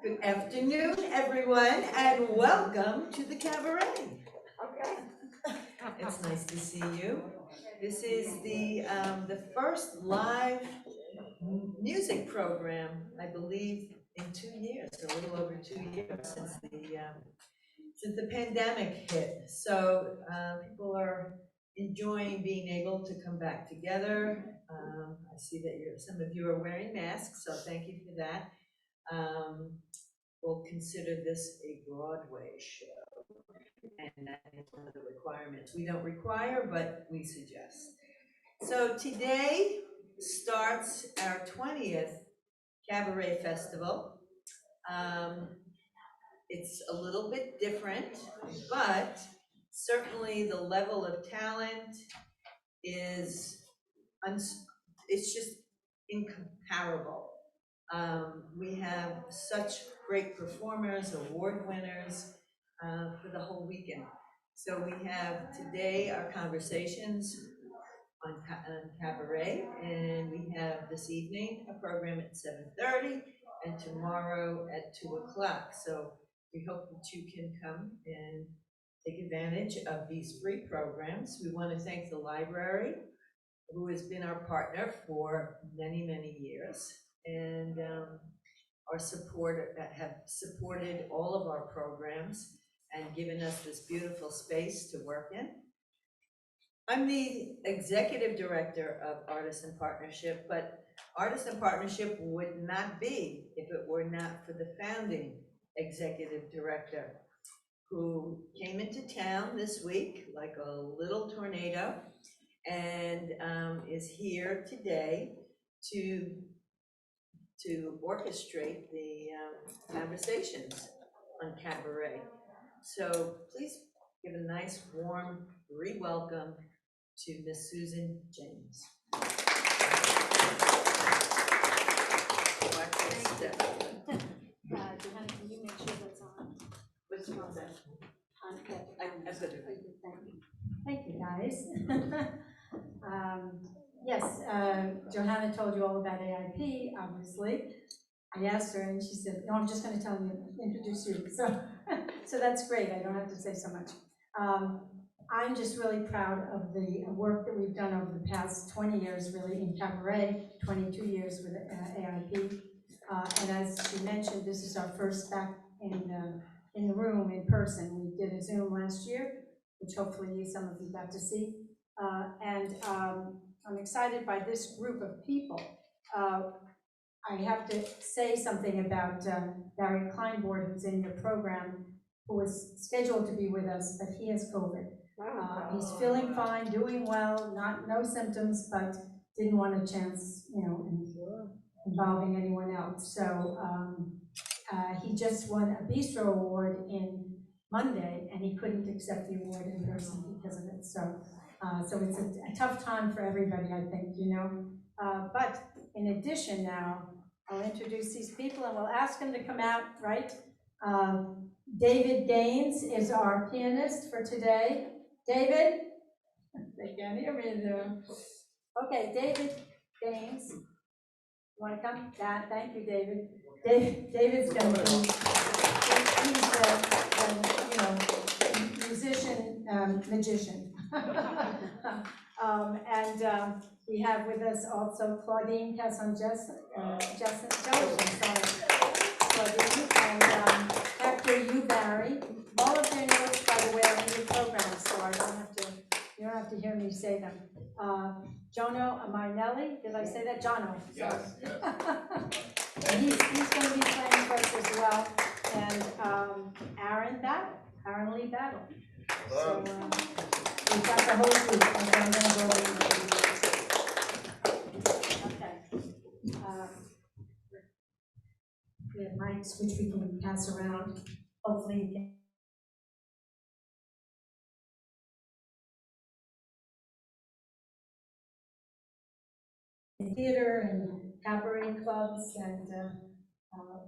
Good afternoon, everyone, and welcome to the Cabaret. Okay. It's nice to see you. This is the first live music program, I believe, in 2 years, a little over 2 years since the pandemic hit. So people are enjoying being able to come back together. I see that some of you are wearing masks, so thank you for that. We'll consider this a Broadway show, and that is one of the requirements. We don't require, but we suggest. So today starts our 20th Cabaret Festival. It's a little bit different, but certainly the level of talent is, it's just incomparable. We have such great performers, award winners for the whole weekend. So we have today our conversations on Cabaret, and we have this evening a program at 7:30 and tomorrow at 2 o'clock. So we hope that you can come and take advantage of these free programs. We want to thank the library, who has been our partner for many, many years, and our support that have supported all of our programs and given us this beautiful space to work in. I'm the executive director of Artisan Partnership, but Artisan Partnership would not be if it were not for the founding executive director, who came into town this week like a little tornado and is here today to orchestrate the conversations on Cabaret. So please give a nice, warm re-welcome to Miss Susan James. Johanna, can you make sure that's on? Which one's that? Thank you, guys. Yes, Johanna told you all about AIP, obviously. I asked her and she said, no, I'm just going to introduce you. So that's great. I don't have to say so much. I'm just really proud of the work that we've done over the past 20 years, really, in Cabaret, 22 years with AIP. And as she mentioned, this is our first back in the room in person. We did a Zoom last year, which hopefully some of you got to see. I'm excited by this group of people. I have to say something about Barry Kleinbord, who's in your program, who was scheduled to be with us, but he has COVID. He's feeling fine, doing well, no symptoms, but didn't want a chance, involving anyone else. So he just won a Bistro Award in Monday, and he couldn't accept the award in person because of it. So it's a tough time for everybody, I think, But in addition now, I'll introduce these people and we'll ask them to come out, right? David Gaines is our pianist for today. David? They can't hear me in there. Okay, David Gaines. You want to come? Thank you, David. David's going to be, he's the musician, magician. We have with us also Claudine Cassan-Jellison, Claudine, and Hechter Ubarry. All of their notes, by the way, are in the program, so you don't have to hear me say them. Jono Mainelli, did I say that? Jono. Yes. And he's going to be playing for us as well. And Aaron Lee Battle. So we've got the whole group. I'm going to go over. We have mics which we can pass around. Hopefully you can. Theater and cabaret clubs and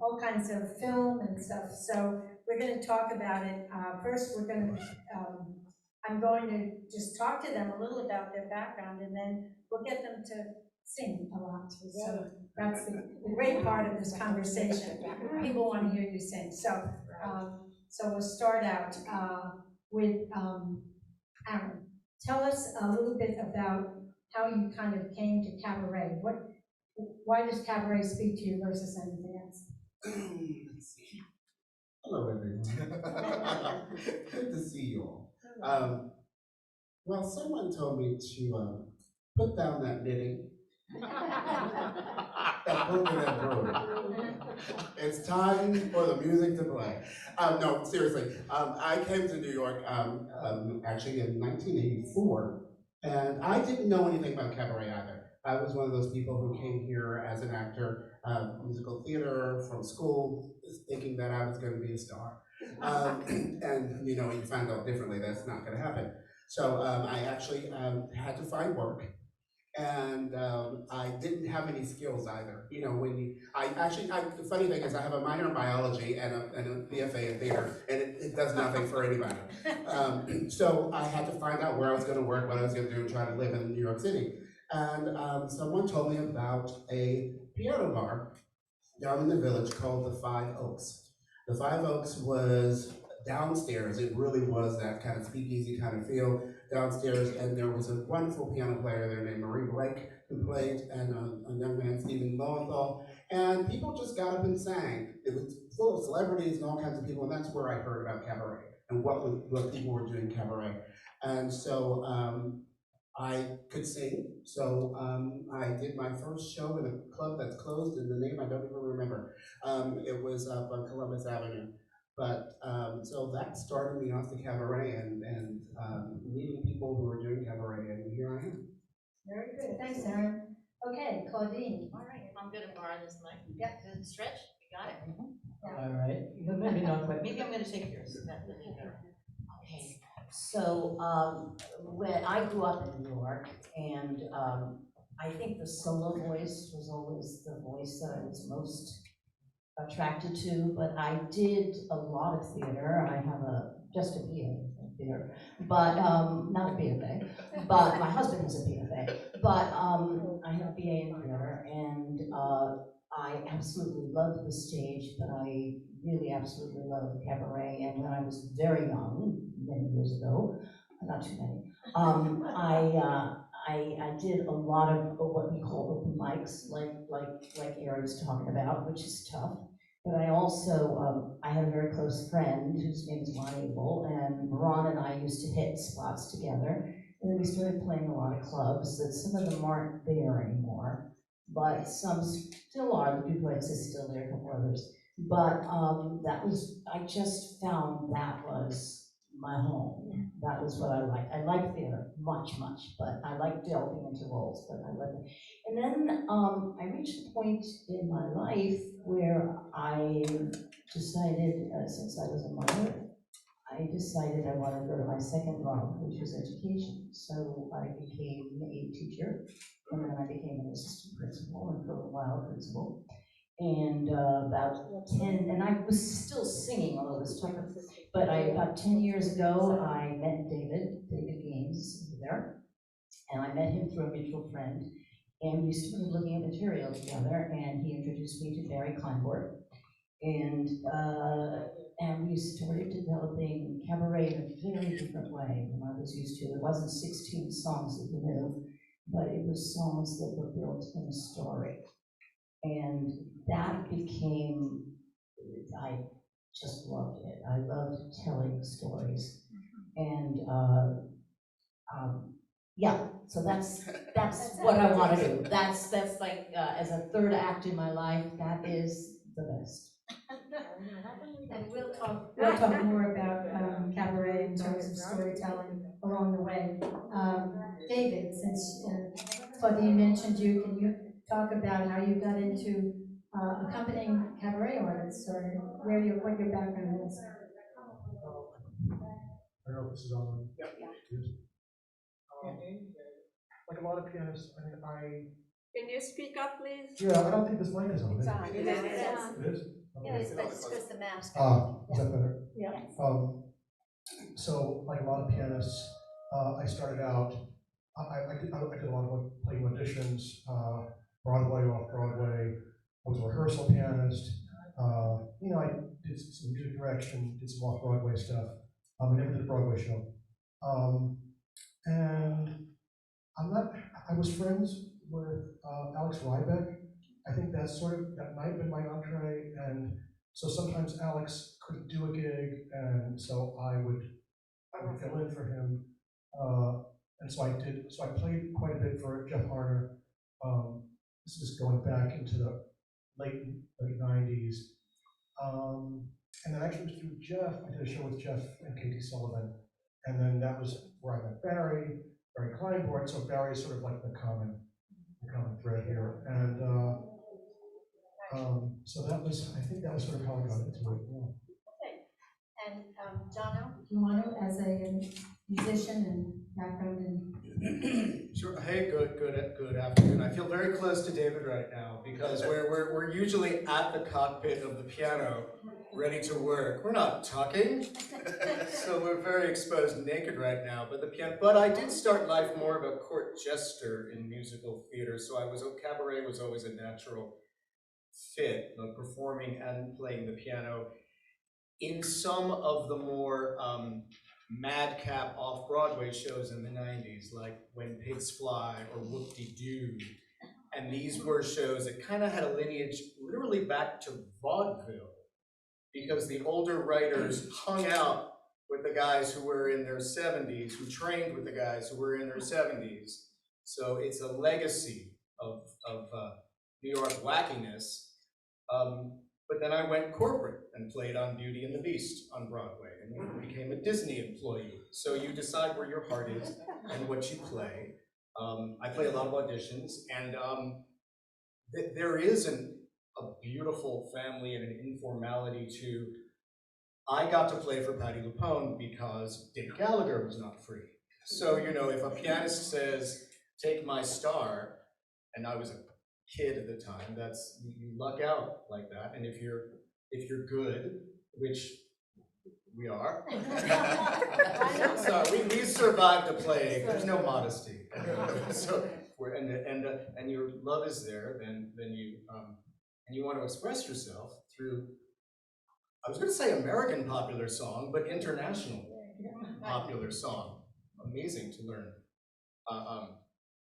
all kinds of film and stuff. So we're going to talk about it. First, I'm going to just talk to them a little about their background, and then we'll get them to sing a lot. So That's the great part of this conversation. People want to hear you sing. So, so we'll start out with Aaron. Tell us a little bit about how you kind of came to Cabaret. Why does Cabaret speak to you versus anything else? Let's see. Hello, everyone. Good to see you all. Well, someone told me to put down that knitting, that book and that broom. It's time for the music to play. No, seriously. I came to New York actually in 1984, and I didn't know anything about cabaret either. I was one of those people who came here as an actor, musical theater from school, thinking that I was going to be a star. And you know, you find out differently, that's not going to happen. So I actually had to find work, and I didn't have any skills either. You know, when you, the funny thing is I have a minor in biology and a BFA in theater, and it does nothing for anybody. So I had to find out where I was going to work, what I was going to do, and try to live in New York City. And someone told me about a piano bar down in the village called the Five Oaks. The Five Oaks was downstairs. It really was that kind of speakeasy kind of feel downstairs, and there was a wonderful piano player there named Marie Blake who played, and a young man, Stephen Lowenthal, and people just got up and sang. It was full of celebrities and all kinds of people, and that's where I heard about cabaret and what people were doing cabaret. And so I could sing, so I did my first show in a club that's closed, and the name I don't even remember. It was up on Columbus Avenue. But so that started me off the cabaret and meeting people who were doing cabaret, and here I am. Very good. Thanks, Aaron. Okay, Claudine. All right, I'm gonna borrow this mic. Yep. Stretch, you got it? All right, maybe not quite. Maybe I'm gonna take yours. Okay, so when I grew up in New York, and I think the solo voice was always the voice that I was most attracted to, but I did a lot of theater. I have just a BA in theater, but not a BFA, but my husband has a BFA, but I have a BA in theater, and I absolutely loved the stage, but I really absolutely loved cabaret, and when I was very young, many years ago, not too many, I did a lot of what we call open mics, like Aaron's talking about, which is tough. But I also, I had a very close friend whose name is Ron Abel, and Ron and I used to hit spots together. And then we started playing a lot of clubs that some of them aren't there anymore, but some still are. The Duplex is still there, a couple others. But I just found that was my home. That was what I liked. I like theater much, but I like delving into roles, but I like it. And then I reached a point in my life where I decided, since I was a mother, I decided I wanted to go to my second love, which was education. So I became a teacher, and then I became an assistant principal, and for a while principal. And about 10, and I was still singing all this stuff, but about 10 years ago, I met David Gaines over there, and I met him through a mutual friend, and we started looking at material together, and he introduced me to Barry Kleinborg, and we started developing cabaret in a very different way than I was used to. It wasn't 16 songs that you knew, but it was songs that were built in a story. And that became, I just loved it. I loved telling stories. And yeah, so that's what I want to do. That's like, as a third act in my life, that is the best. And we'll talk more about cabaret in terms of storytelling along the way. David, since Claudine mentioned you, can you talk about how you got into accompanying cabaret artists, or what your background is? I don't know if this is on. Yep. Like a lot of pianists, Can you speak up, please? yeah, I don't think this mic is on. It's on. It is? Okay. Yes, that's just the mask. Is that better? Yeah. So like a lot of pianists, I started out, I did a lot of playing auditions, Broadway, off-Broadway. I was a rehearsal pianist. I did some music direction, did some off-Broadway stuff. I never did a Broadway show. And I was friends with Alex Rybeck. I think that might have been my entree. And so sometimes Alex couldn't do a gig, and so I would fill in for him. And so I did. So I played quite a bit for Jeff Harner. This is going back into the late 90s. And then actually it was through Jeff. I did a show with Jeff and Katie Sullivan. And then that was where I met Barry Kleinborn. So Barry's sort of like the common thread here. And so I think that was sort of how I got into it. Yeah. And Jono, do you want to, as a musician and background in? Sure. Hey, good afternoon. I feel very close to David right now because we're usually at the cockpit of the piano, ready to work. We're not talking, so we're very exposed and naked right now. But I did start life more of a court jester in musical theater, so cabaret was always a natural fit, performing and playing the piano. In some of the more madcap off-Broadway shows in the 90s, like When Pigs Fly or Whoop-De-Doo, and these were shows that kind of had a lineage literally back to vaudeville, because the older writers hung out with the guys who were in their 70s, who trained with the guys who were in their 70s. So it's a legacy of New York wackiness. But then I went corporate and played on Beauty and the Beast on Broadway and became a Disney employee. So you decide where your heart is and what you play. I play a lot of auditions, and there is a beautiful family and an informality to, I got to play for Patti LuPone because Dick Gallagher was not free. So, if a pianist says, take my star, and I was a kid at the time, you luck out like that. And if you're good, which we are, so we survived a plague. There's no modesty. So and your love is there, then you want to express yourself through, I was going to say American popular song, but international popular song. Amazing to learn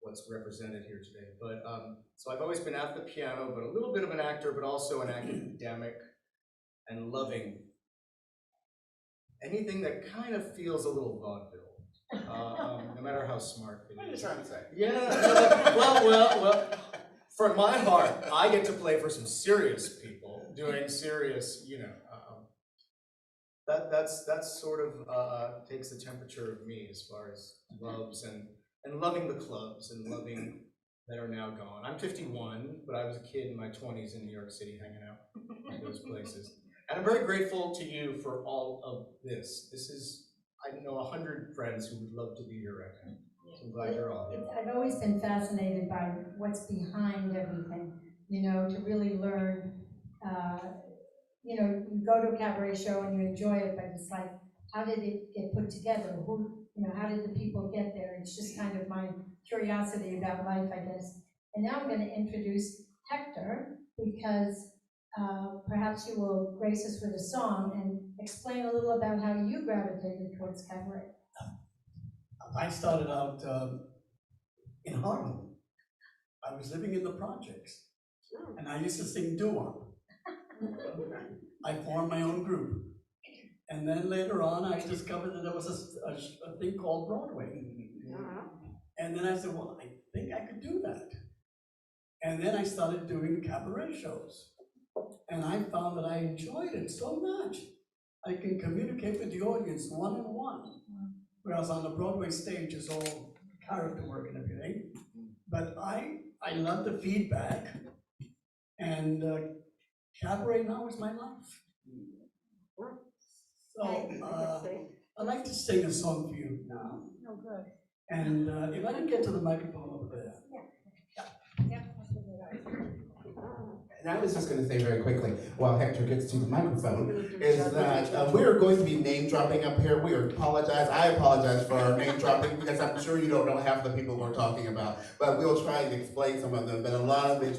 what's represented here today. But so I've always been at the piano, but a little bit of an actor, but also an academic, and loving anything that kind of feels a little vaudeville, no matter how smart it is. What are you trying to say? Yeah, well, for my heart, I get to play for some serious people, doing serious, that's sort of takes the temperature of me as far as loves and loving the clubs and loving that are now gone. I'm 51, but I was a kid in my 20s in New York City hanging out in those places. And I'm very grateful to you for all of this. This is, I know 100 friends who would love to be here right now. So I'm glad you're all here. I've always been fascinated by what's behind everything, to really learn. You go to a cabaret show and you enjoy it, but it's like, how did it get put together? How did the people get there? It's just kind of my curiosity about life, I guess. And now I'm going to introduce Hechter, because perhaps you will grace us with a song and explain a little about how you gravitated towards cabaret. I started out in Harlem. I was living in the projects, and I used to sing doo-wop. I formed my own group. And then later on, I discovered that there was a thing called Broadway. And then I said, well, I think I could do that. And then I started doing cabaret shows. And I found that I enjoyed it so much. I can communicate with the audience one-on-one. Whereas on the Broadway stage, it's all character work and everything. But I love the feedback. And cabaret now is my life. So I'd like to sing a song for you now. Oh, good. And if I can get to the microphone over there. Yeah. And I was just going to say very quickly, while Hector gets to the microphone, is that we are going to be name dropping up here. I apologize for our name dropping because I'm sure you don't know half the people we're talking about, but we'll try and explain some of them. But a lot of it's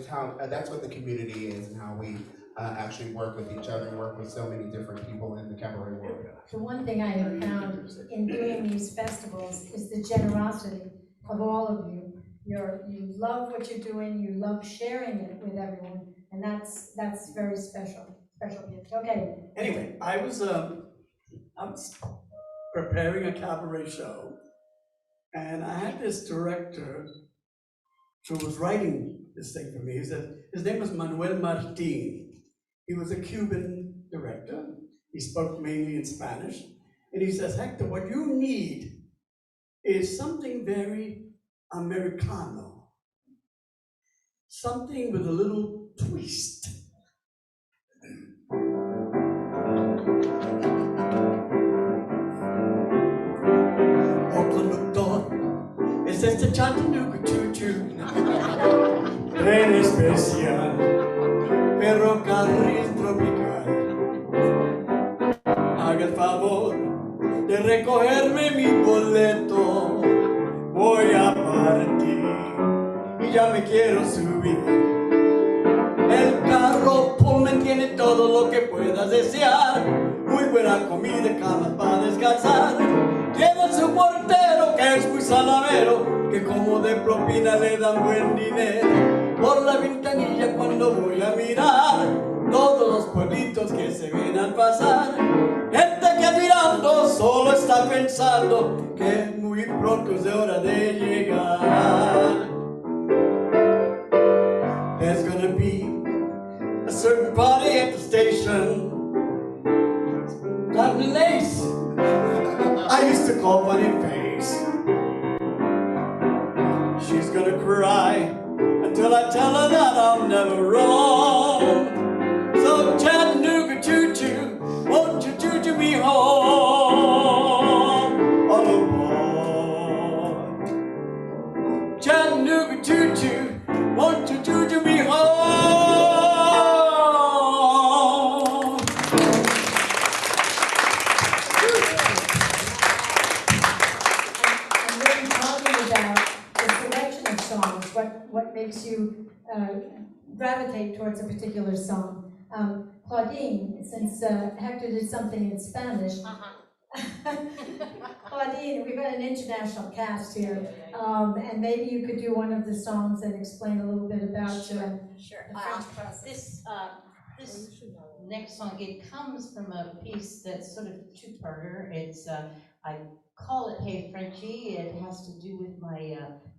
that's what the community is and how we actually work with each other, work with so many different people in the cabaret world. The one thing I have found in doing these festivals is the generosity of all of you. You love what you're doing, you love sharing it with everyone, and that's very special gift. Okay. Anyway, I was preparing a cabaret show, and I had this director who was writing this thing for me. His name was Manuel Martin. He was a Cuban director. He spoke mainly in Spanish. And he says, Hector, what you need is something very Americano. Something with a little twist. Oh, conductor, es este Chattanooga choo-choo. Tren especial, ferrocarril tropical. Haga el favor de recogerme mi boleto. Voy a partir y ya me quiero subir. El carro Pullman tiene todo lo que puedas desear. Muy buena comida, camas para descansar. Tiene su portero que es muy salamero, que como de propina le dan buen dinero. Por la ventanilla cuando voy a mirar todos los pueblitos que se ven al pasar. Gente que mirando solo está pensando que muy pronto es hora de llegar. There's gonna be a certain party at the station. Lovely lace. I used to call Bunny Face. She's gonna cry until I tell her that I'm never wrong. So Chattanooga choo-choo, won't you choo-choo me home? Oh boy. Chattanooga choo-choo, won't you choo-choo me home? And we're talking about the selection of songs, what makes you gravitate towards a particular song. Claudine, since Hector did something in Spanish, Claudine, we've got an international cast here, and maybe you could do one of the songs and explain a little bit about Sure. the French process. This next song, it comes from a piece that's sort of two-parter. It's, I call it Hey Frenchie. It has to do with my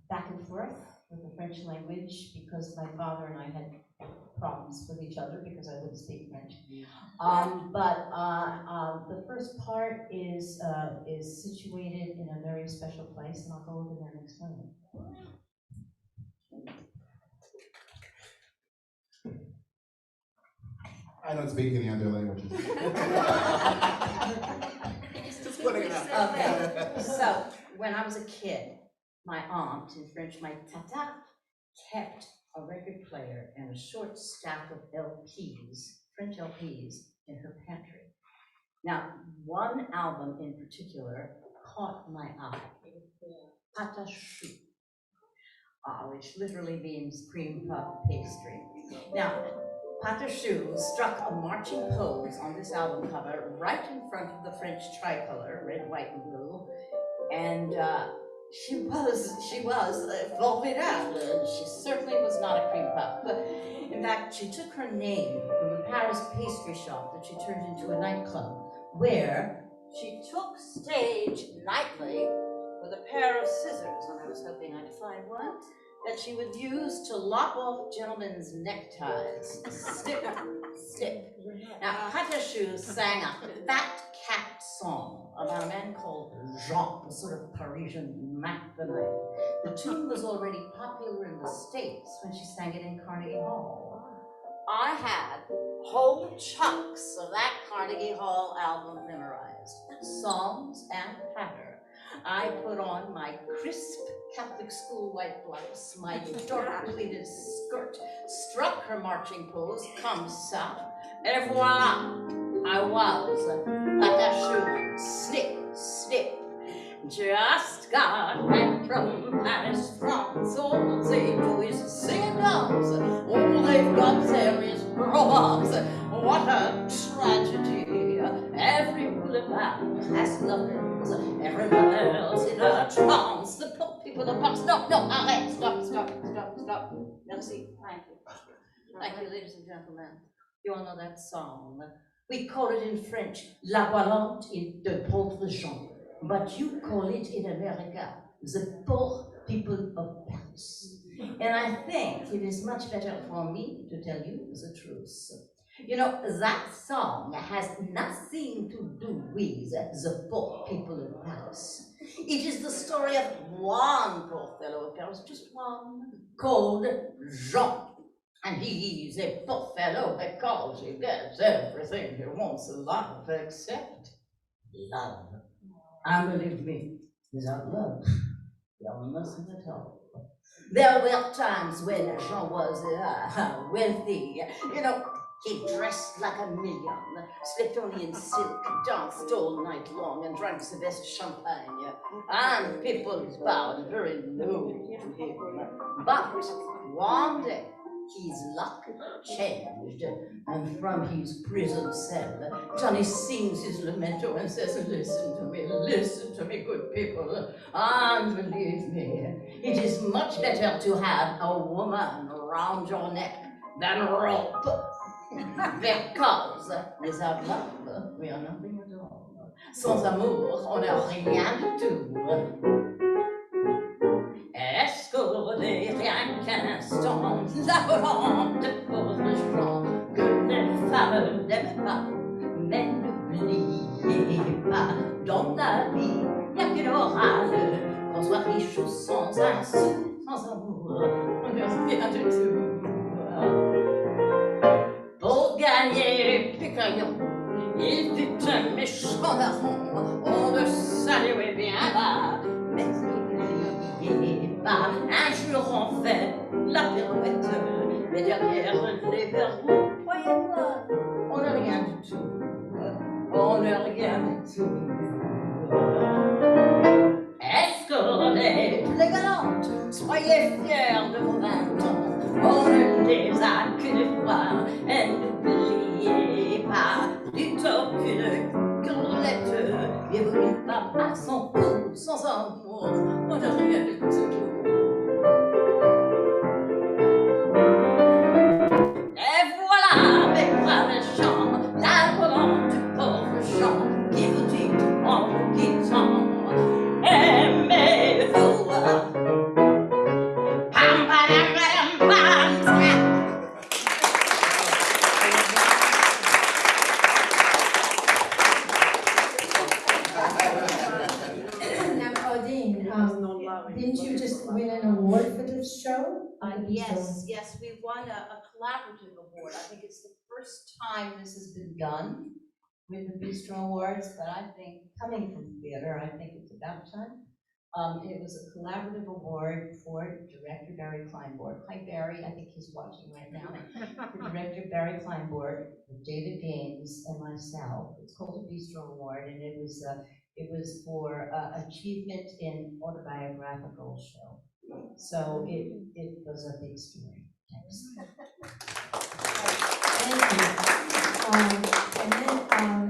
back and forth with the French language because my father and I had problems with each other because I wouldn't speak French. But the first part is situated in a very special place, and I'll go over there and explain it. I don't speak any other languages. Just putting it out. Okay, so when I was a kid, my aunt, in French, my tata, kept a record player and a short stack of LPs, French LPs, in her pantry. Now, one album in particular caught my eye, pata choux, which literally means cream puff pastry. Now, pata choux struck a marching pose on this album cover right in front of the French tricolor, red, white, and blue, and she was formidable. She certainly was not a cream puff. In fact, she took her name from the Paris pastry shop that she turned into a nightclub, where she took stage nightly with a pair of scissors, and I was hoping I'd find one, that she would use to lop off gentlemen's neckties. Stick. Now, pata choux sang a fat cat song about a man called Jean, a sort of Parisian Mac the Knife. The tune was already popular in the States when she sang it in Carnegie Hall. I had whole chunks of that Carnegie Hall album memorized, songs and patter. I put on my crisp Catholic school white blouse, my dark pleated skirt, struck her marching pose, comme ça, et voila, I was like a shoe, snip, snip. Just got back from Paris, France, all they do is sing and dance. All they've got there is romance. What a tragedy. Every boulevard has lovers, everyone else in a trance. The poor people of Paris. No, arrête, stop. Merci, thank you. Thank you, ladies and gentlemen. You all know that song. We call it in French, La Galante et de pauvres gens. But you call it in America, the poor people of Paris. And I think it is much better for me to tell you the truth. You know, that song has nothing to do with the poor people of Paris. It is the story of one poor fellow of Paris, just one, called Jean. And he's a poor fellow because he gets everything he wants in life except love. And believe me, without love, there was nothing at all. There were times when Jean was wealthy. You know, he dressed like a million, slept only in silk, danced all night long, and drank the best champagne. And people bowed very low to him. But one day, his luck changed, and from his prison cell, Johnny sings his lamento and says, listen to me, good people, and believe me, it is much better to have a woman around your neck than rope, because without love, we are nothing at all. Sans amour, on n'a rien du tout. Est-ce qu'on n'est rien qu'un instant, la volante de pauvres gens que les femmes n'aiment pas, mais n'oubliez pas, dans la vie, il n'y a qu'une orale, qu'on soit riche ou sans un sou, sans amour, on ne rien du tout. Pour gagner les picaillons, il fut un méchant daron, on le saluait bien bas, mais n'oubliez pas, un jour on fait la pirouette, mais derrière les verrous, croyez-moi, on n'a rien du tout, on n'a rien du tout. Est-ce qu'on est très galante? Soyez fiers de vos 20 ans, on ne les a qu'une fois, et n'oubliez pas, plutôt qu'une grelette, évolue pas à son cou, sans amour, on n'a rien du tout. Et voilà, mes braves gens, la volante du pauvre Jean, qui vous dit en vous quittant, aimez-vous. Pam, padam, padam, pam. Now, Claudine, didn't you just win an award for this show? Yes, we won a collaborative award. I think it's the first time this has been done with the Bistro Awards, but I think, coming from theater, I think it's about time. It was a collaborative award for director Barry Kleinborg. Hi, Barry, I think he's watching right now. For director Barry Kleinborg, with David Gaines and myself. It's called the Bistro Award, and it was for achievement in autobiographical show. So it was a big story. Thanks. Thank you. And then,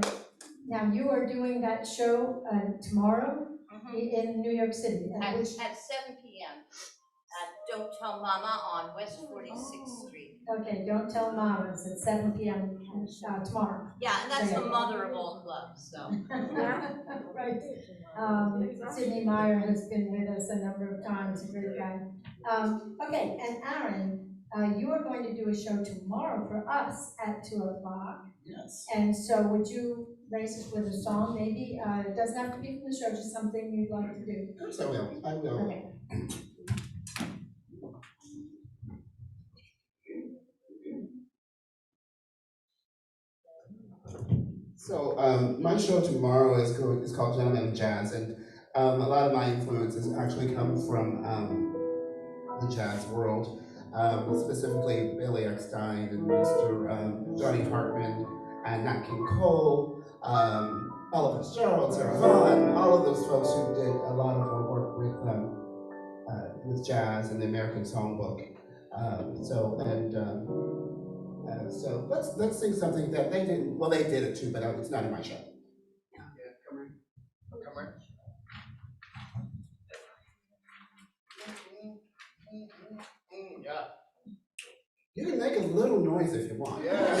now you are doing that show tomorrow in New York City. At 7 p.m. at Don't Tell Mama on West 46th Street. Okay, Don't Tell Mama, it's at 7 p.m. Tomorrow. Yeah, and that's the mother of all clubs, so. Right. Sydney Meyer has been with us a number of times, a great guy. Okay, and Aaron, you are going to do a show tomorrow for us at 2 o'clock. Yes. And so would you raise us with a song, maybe? It doesn't have to be from the show, just something you'd like to do. Of course I will. Okay. So my show tomorrow is called Gentlemen Jazz, and A lot of my influences actually come from the jazz world, specifically Billy Eckstine and Mr. Johnny Hartman and Nat King Cole, Ella Fitzgerald, Sarah Vaughan, all of those folks who did a lot of our work with jazz and the American Songbook. So let's sing something that they didn't. Well, they did it too, but it's not in my show. Yeah, come right. Come right. Yeah. You can make a little noise if you want. Yeah.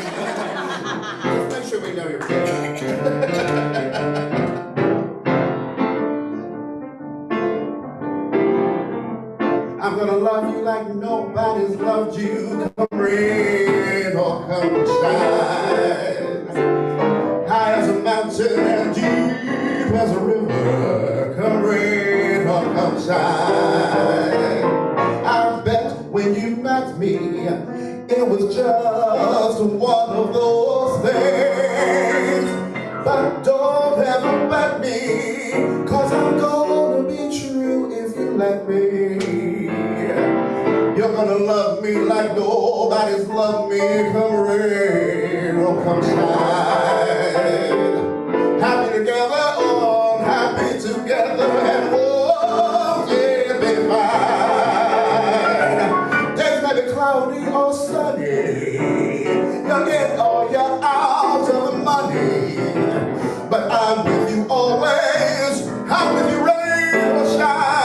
Just make sure we know you're here. I'm gonna love you like nobody's loved you. Come rain or come shine. High as a mountain and deep as a river. Come rain or come shine. I bet when you met me, it was just one of those things. But don't ever bet me, 'cause I'm gonna be true if you let me. You're gonna love me like nobody's loved me. Come rain or come shine. Happy together, oh, happy together, and won't it be fine? Days may be cloudy or sunny, you're in or you're out of the money, but I'm with you always. I'm with you, rain or shine.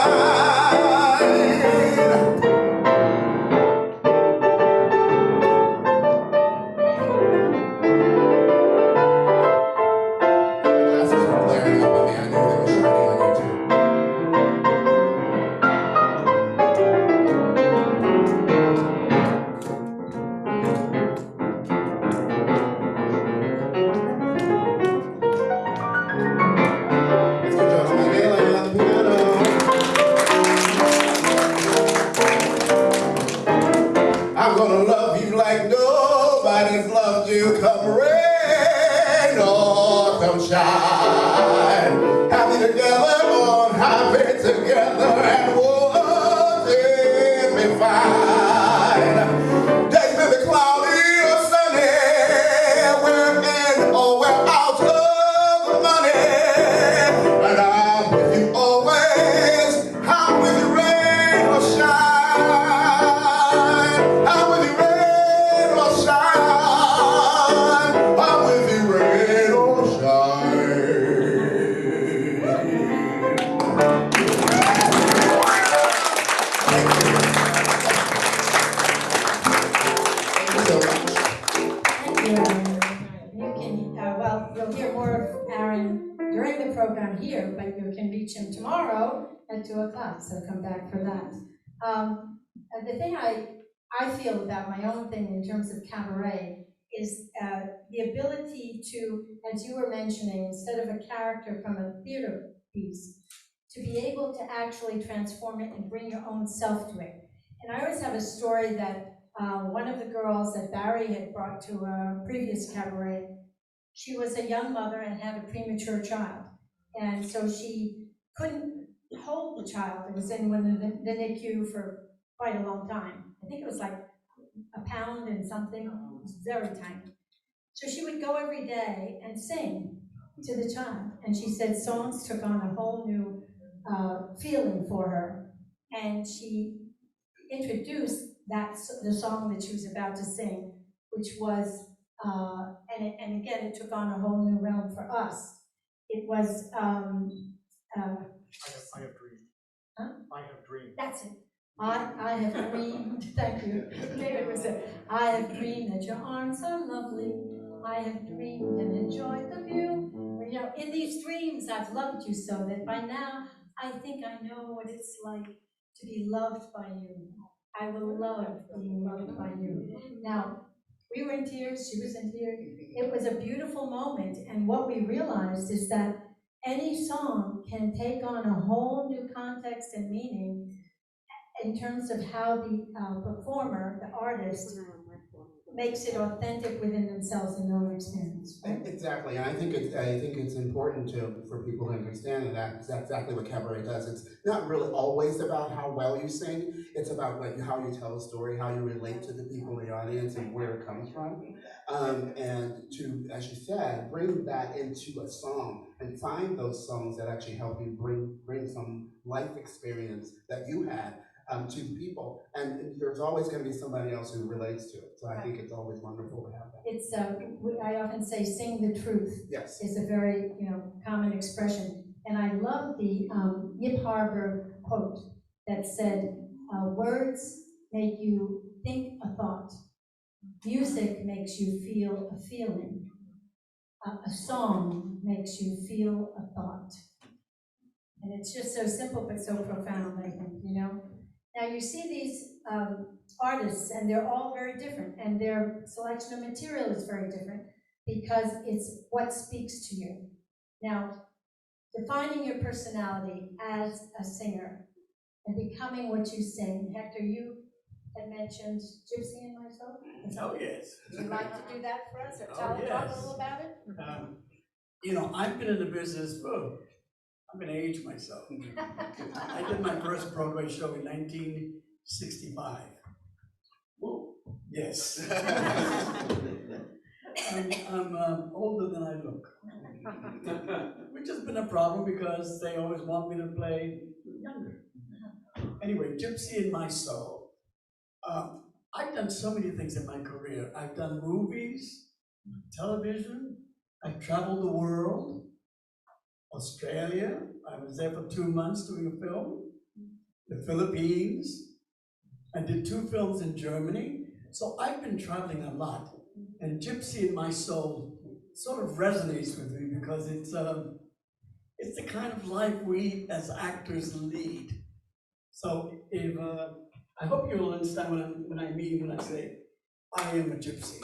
Glasses were glaring up at me. I knew they were shining on you too. Mr. Jono Mainelli on the piano. I'm gonna love you like nobody's loved you. Come rain or come shine. Happy together or happy together, and won't it be fine? Days may be cloudy or sunny, we're in or we're out of the money, but I'm with you always. I'm with you, rain or shine. I'm with you, rain or shine. I'm with you, rain or Thank you so much. Thank you, Aaron. You can, well, you'll hear more of Aaron during the program here, but you can reach him tomorrow at 2 o'clock, so come back for that. And the thing I feel about my own thing in terms of cabaret is the ability to, as you were mentioning, instead of a character from a theater piece, to be able to actually transform it and bring your own self to it. And I always have a story that one of the girls that Barry had brought to a previous cabaret, she was a young mother and had a premature child. And so she couldn't hold the child. It was in the NICU for quite a long time. I think it was like a pound and something. It was very tiny. So she would go every day and sing to the child. And she said songs took on a whole new feeling for her. And she introduced the song that she was about to sing, which was, and again, it took on a whole new realm for us. It was, I have dreamed. Huh? I have dreamed. That's it. I have dreamed, thank you, David was it. I have dreamed that your arms are lovely. I have dreamed and enjoyed the view. You know, in these dreams, I've loved you so that by now, I think I know what it's like to be loved by you. I will love being loved by you. Now, we were in tears, she was in tears. It was a beautiful moment, and what we realized is that any song can take on a whole new context and meaning in terms of how the performer, the artist, makes it authentic within themselves and their own experience, right? Exactly, and I think it's important for people to understand that that's exactly what Cabaret does. It's not really always about how well you sing, it's about like how you tell a story, how you relate to the people in the audience and where it comes from. And to, as you said, bring that into a song and find those songs that actually help you bring some life experience that you had to the people. And there's always going to be somebody else who relates to it. So I think it's always wonderful to have that. It's, I often say, sing the truth. Yes. Is a very, common expression. And I love the Yip Harbour quote that said, words make you think a thought. Music makes you feel a feeling. A song makes you feel a thought. And it's just so simple but so profound, I think, Now you see these artists, and they're all very different, and their selection of material is very different because it's what speaks to you. Now, defining your personality as a singer and becoming what you sing. Hechter, you had mentioned Gypsy and myself. Oh, yes. Would you like to do that for us, or Oh, talk a yes. little about it? I've been in the business, I'm gonna age myself. I did my first Broadway show in 1965. Whoa. Yes. I'm older than I look. Which has been a problem because they always want me to play younger. Anyway, Gypsy in My Soul. I've done so many things in my career. I've done movies, television, I've traveled the world. Australia, I was there for 2 months doing a film. The Philippines, I did 2 films in Germany. So I've been traveling a lot. And Gypsy in My Soul sort of resonates with me because it's the kind of life we as actors lead. So if I hope you'll understand when I say I am a gypsy.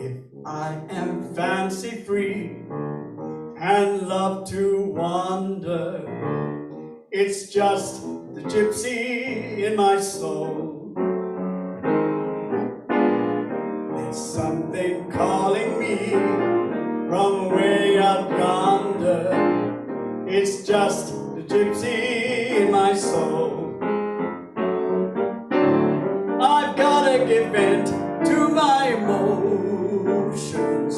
If I am fancy free and love to wander, it's just the gypsy in my soul. There's something calling me from way out yonder. It's just the gypsy in my soul. I've gotta give vent to my emotions.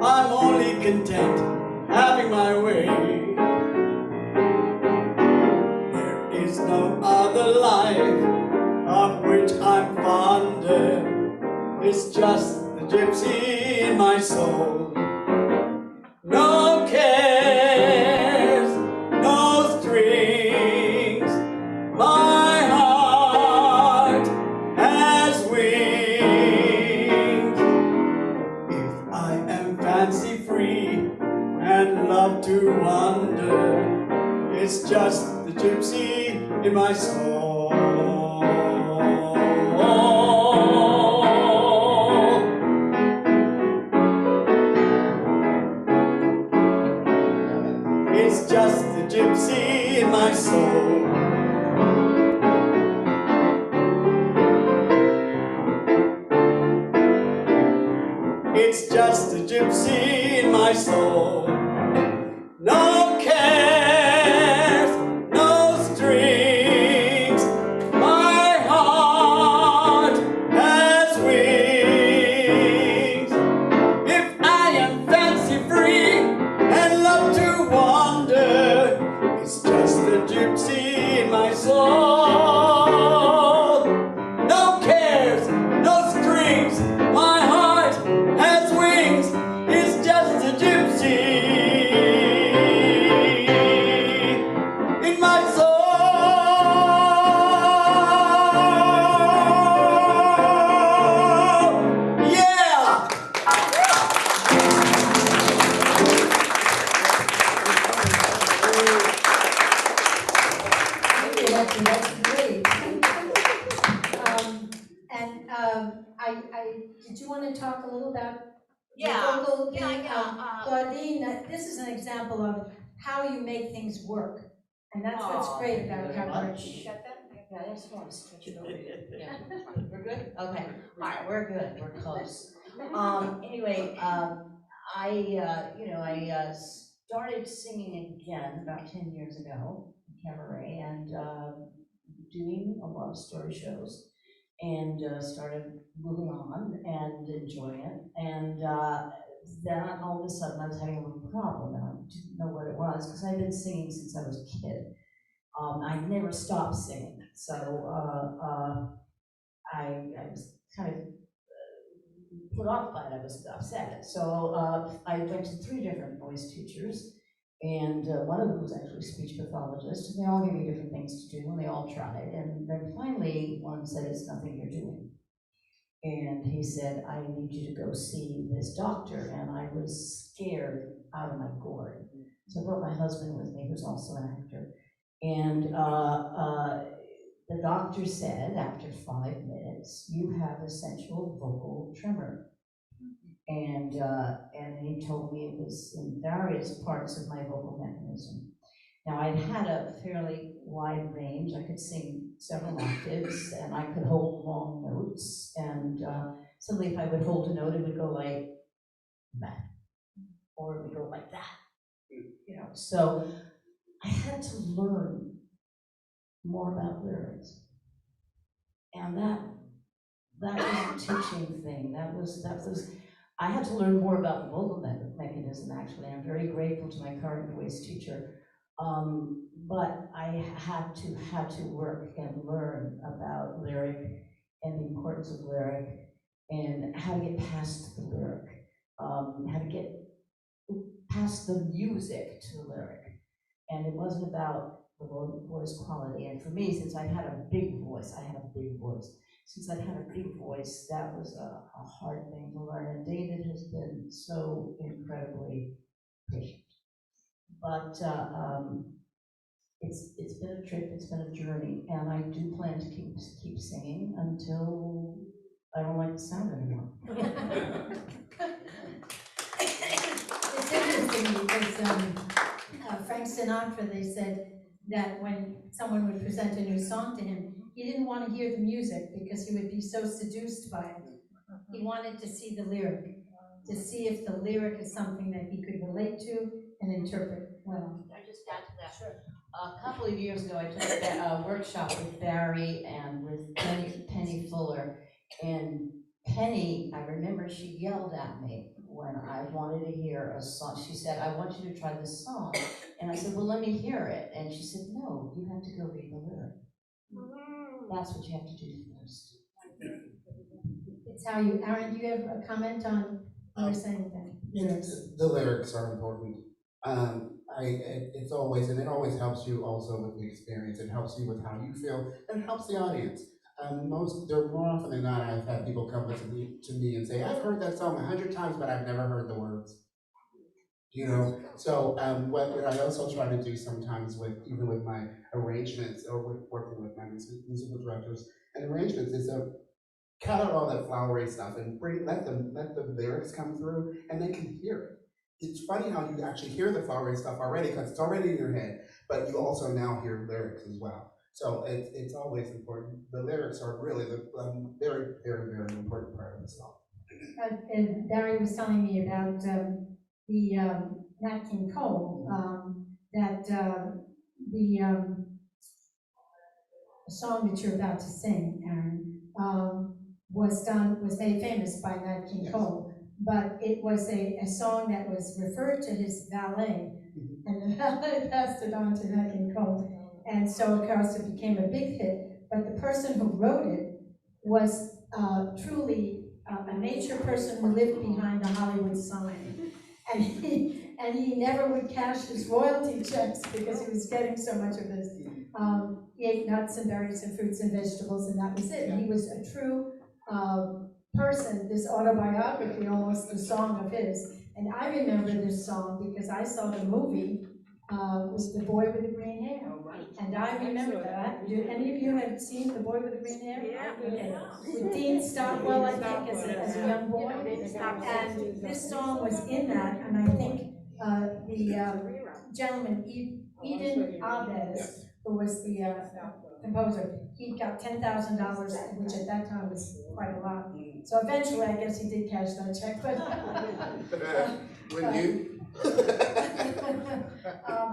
I'm only content having my way. There is no other life of which I'm fonder. It's just the gypsy in my soul. No cares, no strings. My heart has wings. If I am fancy free and love to wander, it's just the gypsy in my soul. It's just the gypsy in my soul. It's just a gypsy in my soul. No cares, no strings. My heart has wings. If I am fancy free and love to wander, it's just a gypsy in my soul. No cares, no strings. My heart has wings. It's just a gypsy did you want to talk a little about the Yeah, vocal yeah, thing? yeah. Claudine, this is an example of how you make things work, and that's what's Aw, great thank you about very Cabaret. much. You got that? Yeah, I just want to switch it over here. Yeah, we're good? Okay, all right, we're good, we're close. Anyway, I started singing again about 10 years ago in Cabaret and doing a lot of story shows and started moving on and enjoying it. And then all of a sudden I was having a little problem and I didn't know what it was because I'd been singing since I was a kid. I never stopped singing, so I was kind of put off by it. I was upset. So I went to 3 different voice teachers, and one of them was actually a speech pathologist, and they all gave me different things to do, and they all tried. And then finally, one said, "It's nothing you're doing." And he said, "I need you to go see this doctor." And I was scared out of my gourd. So I brought my husband with me, who's also an actor. And the doctor said, after 5 minutes, "You have essential vocal tremor." And he told me it was in various parts of my vocal mechanism. Now, I'd had a fairly wide range. I could sing several octaves, and I could hold long notes. And suddenly, if I would hold a note, it would go like that, or it would go like that. You know, so I had to learn more about lyrics, and that was a teaching thing. That was I had to learn more about the vocal mechanism. Actually, I'm very grateful to my current voice teacher, but I had to work and learn about lyric and the importance of lyric and how to get past the lyric, how to get past the music to the lyric. And it wasn't about the voice quality. And for me, since I had a big voice, Since I'd had a big voice, that was a hard thing to learn. And David has been so incredibly patient. But it's been a trip, it's been a journey, and I do plan to keep singing until I don't like the sound anymore. It's interesting because Frank Sinatra, they said that when someone would present a new song to him, he didn't want to hear the music because he would be so seduced by it. He wanted to see the lyric, to see if the lyric is something that he could relate to and interpret well. I just add to that. Sure. A couple of years ago, I took a workshop with Barry and with Penny Fuller, and Penny, I remember she yelled at me when I wanted to hear a song. She said, "I want you to try this song." And I said, "Well, let me hear it." And she said, "No, you have to go read the lyric. That's what you have to do first." It's how you, Aaron, do you have a comment on what you're saying then? The lyrics are important. It always helps you also with the experience. It helps you with how you feel. It helps the audience. More often than not, I've had people come to me and say, "I've heard that song 100 times, but I've never heard the words." You know, so what I also try to do sometimes even with my arrangements or with working with my musical directors and arrangements is cut out all that flowery stuff and let the lyrics come through and they can hear it. It's funny how you actually hear the flowery stuff already because it's already in your head, but you also now hear lyrics as well. So it's always important. The lyrics are really the very, very, very important part of the song. And Barry was telling me about the Nat King Cole, that the song that you're about to sing, Aaron, was made famous by Nat King Cole. But it was a song that was referred to his valet, and the valet passed it on to Nat King Cole. And so, of course, it became a big hit. But the person who wrote it was truly a nature person who lived behind the Hollywood sign. And he never would cash his royalty checks because he was getting so much of this. He ate nuts and berries and fruits and vegetables, and that was it. And he was a true person, this autobiography, almost the song of his. And I remember this song because I saw the movie was The Boy with the Green Hair. And I remember that. Do any of you have seen The Boy with the Green Hair? Yeah. Okay. With Dean Stockwell, I think, as a young boy. And this song was in that, and I think the gentleman, Eden Abes, who was the composer, he got $10,000, which at that time was quite a lot. So eventually, I guess he did cash that check, but. When you?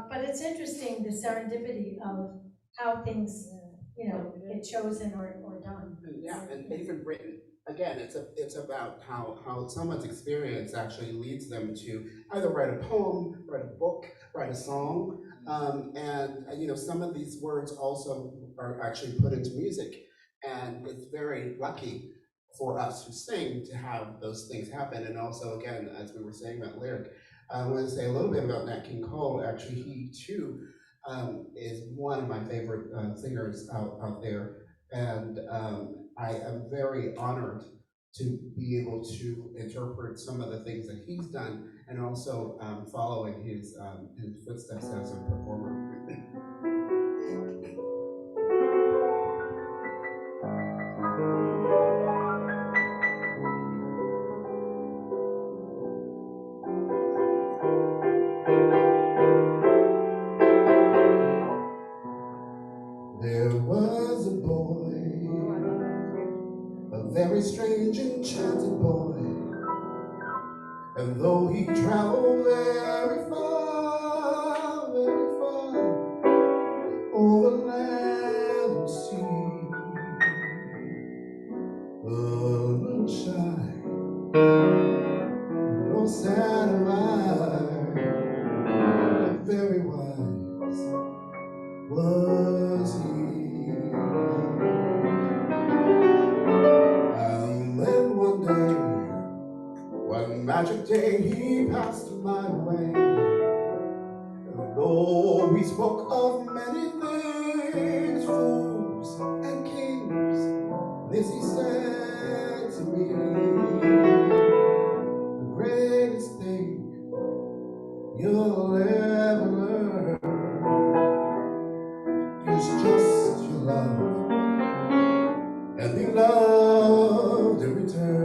But it's interesting, the serendipity of how things, get chosen or done. Yeah, and even written. Again, it's about how someone's experience actually leads them to either write a poem, write a book, write a song, and some of these words also are actually put into music, and it's very lucky for us who sing to have those things happen. And also, again, as we were saying about lyric, I want to say a little bit about Nat King Cole. Actually, he too is one of my favorite singers out there, and I am very honored to be able to interpret some of the things that he's done, and also following his footsteps as a performer. There was a boy, a very strange, enchanted boy, and though he traveled very far, over land and sea, a little shy, no sad of eye, very wise was he. And then one magic day, he passed my way. And though we spoke of many things, fools and kings, this he said to me: the greatest thing you'll ever learn is just to love and be loved in return.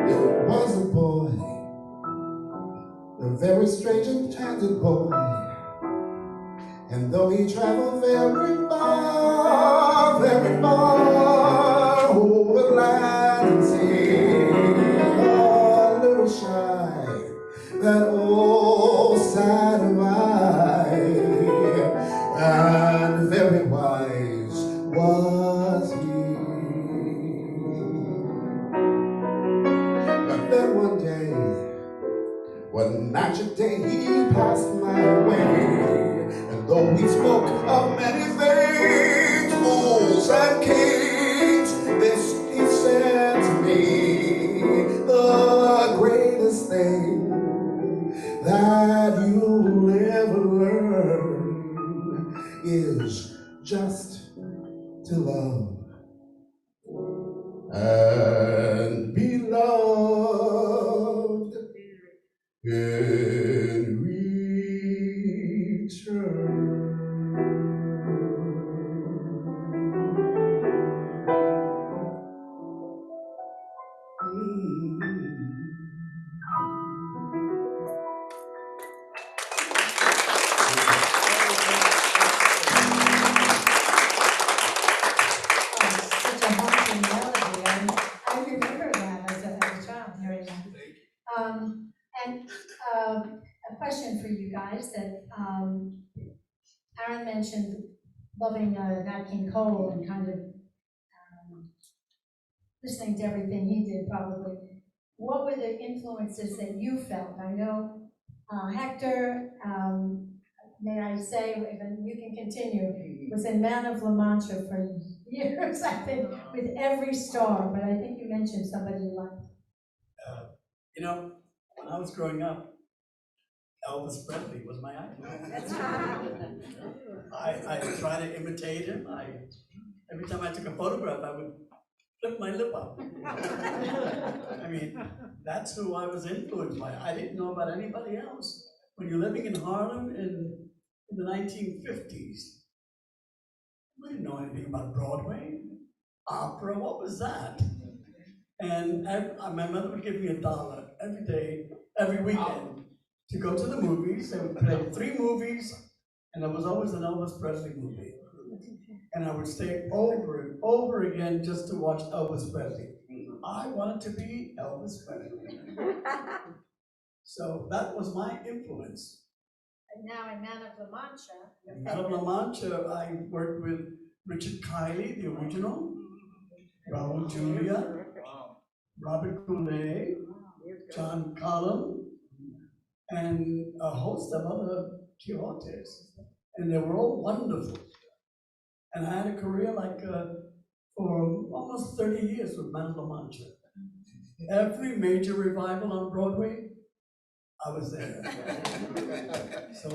There was a boy, a very strange enchanted boy, and though he traveled very far, over land and sea, a little shy, that old sad of eye, and very wise was he. But then one magic day, he passed my way, and though we spoke of many things, fools and kings, this he said to me: the greatest thing that you'll ever learn is just to love and be loved in return. a question for you guys that Aaron mentioned loving Nat King Cole and kind of listening to everything he did probably. What were the influences that you felt? I know Hechter, may I say, and you can continue, was in Man of La Mancha for years, I think, with every star, but I think you mentioned somebody you liked. You know, when I was growing up, Elvis Presley was my idol. I tried to imitate him. Every time I took a photograph, I would flip my lip up. I mean, that's who I was influenced by. I didn't know about anybody else. When you're living in Harlem in the 1950s, we didn't know anything about Broadway, opera, what was that? And my mother would give me $1 every day, every weekend, to go to the movies. They would play 3 movies, and there was always an Elvis Presley movie. And I would stay over and over again just to watch Elvis Presley. I wanted to be Elvis Presley. So that was my influence. And now in Man of La Mancha. In Man of La Mancha, I worked with Richard Kiley, the original, Raul Julia, Robert Goulet, John Cullum, and a host of other Quixotes. And they were all wonderful. And I had a career like for almost 30 years with Man of La Mancha. Every major revival on Broadway, I was there. So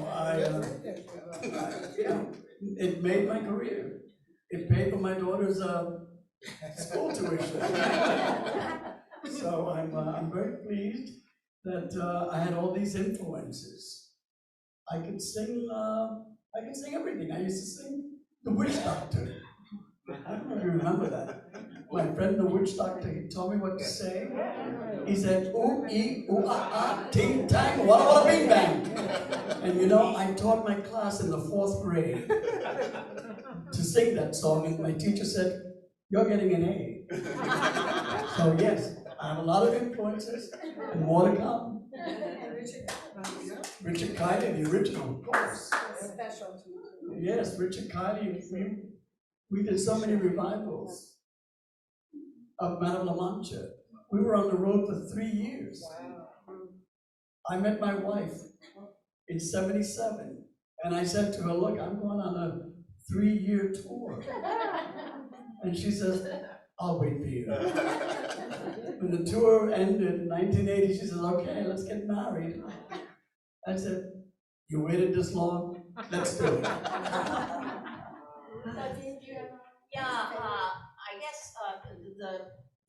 it made my career. It paid for my daughter's school tuition. So I'm very pleased that I had all these influences. I could sing everything. I used to sing The Witch Doctor. I don't know if you remember that. My friend, the witch doctor, he told me what to say. He said, ooh, ee, ooh, ah, ah, ting, tang, walla, walla, bing, bang. And you know, I taught my class in the 4th grade to sing that song, and my teacher said, you're getting an A. So yes, I have a lot of influences, and more to come. Richard Kiley, the original, of course. Special. Yes, Richard Kiley, we did so many revivals of Man of La Mancha. We were on the road for 3 years. Wow. I met my wife in '77, and I said to her, look, I'm going on a 3-year tour. And she says, I'll wait for you. When the tour ended in 1980, she says, okay, let's get married. I said, you waited this long? Let's do it. Yeah, I guess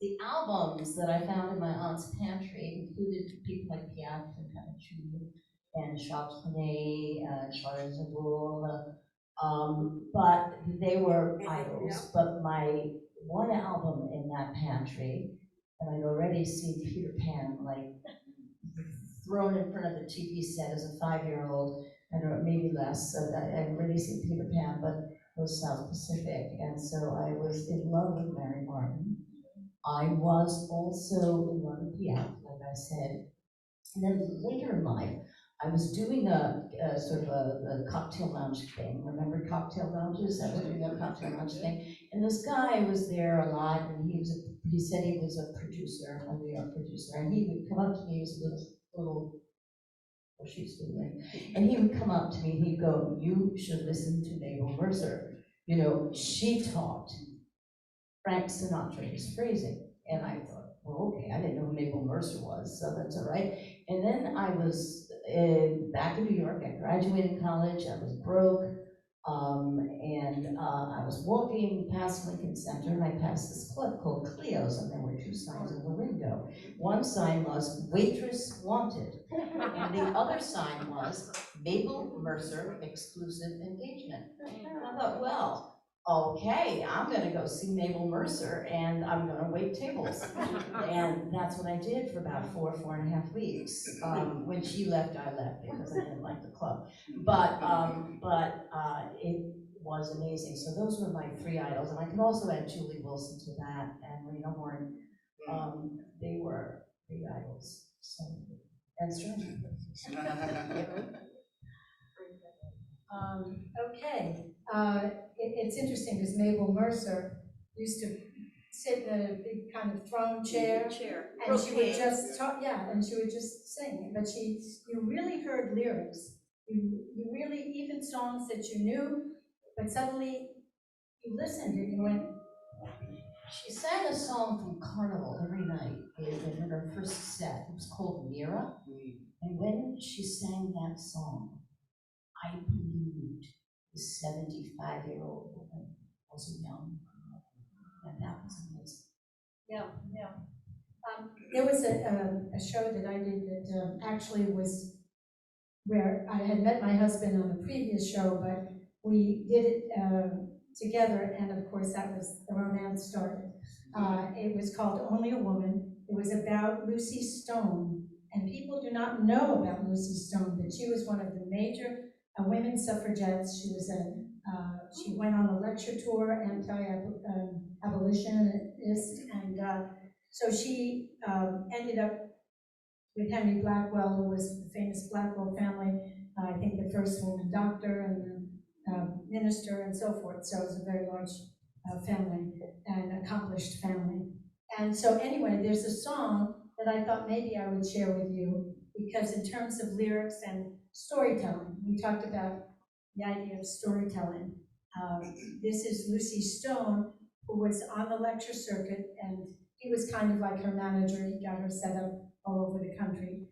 the albums that I found in my aunt's pantry included people like Piaf and Camacho and Charles Trenet, Charles Aznavour, but they were idols. But my one album in that pantry, and I'd already seen Peter Pan like thrown in front of the TV set as a 5-year-old, and maybe less. So I'd already seen Peter Pan, but it was South Pacific, and so I was in love with Mary Martin. I was also in love with Piaf, like I said. And then later in life, I was doing a sort of a cocktail lounge thing. Remember cocktail lounges? I was doing a cocktail lounge thing. And this guy was there a lot, and he said he was a producer, a New York producer, and he would come up to me, he was a little well, she's doing. And he would come up to me and he'd go, you should listen to Mabel Mercer. You know, she taught Frank Sinatra his phrasing. And I thought, well, okay, I didn't know who Mabel Mercer was, so that's all right. And then I was back in New York. I graduated college. I was broke. I was walking past Lincoln Center, and I passed this club called Cleo's, and there were 2 signs in the window. One sign was waitress wanted, and the other sign was Mabel Mercer exclusive engagement. And I thought, well, okay, I'm gonna go see Mabel Mercer, and I'm gonna wait tables. And that's what I did for about 4.5 weeks. When she left, I left because I didn't like the club. But it was amazing. So those were my 3 idols, and I could also add Julie Wilson to that and Lena Horne. They were big idols. So and strange. Okay, it's interesting because Mabel Mercer used to sit in a big kind of throne chair, and she would just talk, yeah, and she would just sing, but you really heard lyrics. You really, even songs that you knew, but suddenly you listened and you went, She sang a song from Carnival every night in her first set. It was called Mira. And when she sang that song, I believed the 75-year-old woman was a young girl. And that was amazing. yeah. There was a show that I did that actually was where I had met my husband on a previous show, but we did it together, and of course that was the romance started. It was called Only a Woman. It was about Lucy Stone, and people do not know about Lucy Stone, but she was one of the major women suffragettes. She was she went on a lecture tour, anti-abolitionist, and so she ended up with Henry Blackwell, who was the famous Blackwell family, I think the first woman doctor and then minister and so forth. So it was a very large family and accomplished family. And so anyway, there's a song that I thought maybe I would share with you, because in terms of lyrics and storytelling, we talked about the idea of storytelling. This is Lucy Stone, who was on the lecture circuit, and he was kind of like her manager. He got her set up all over the country.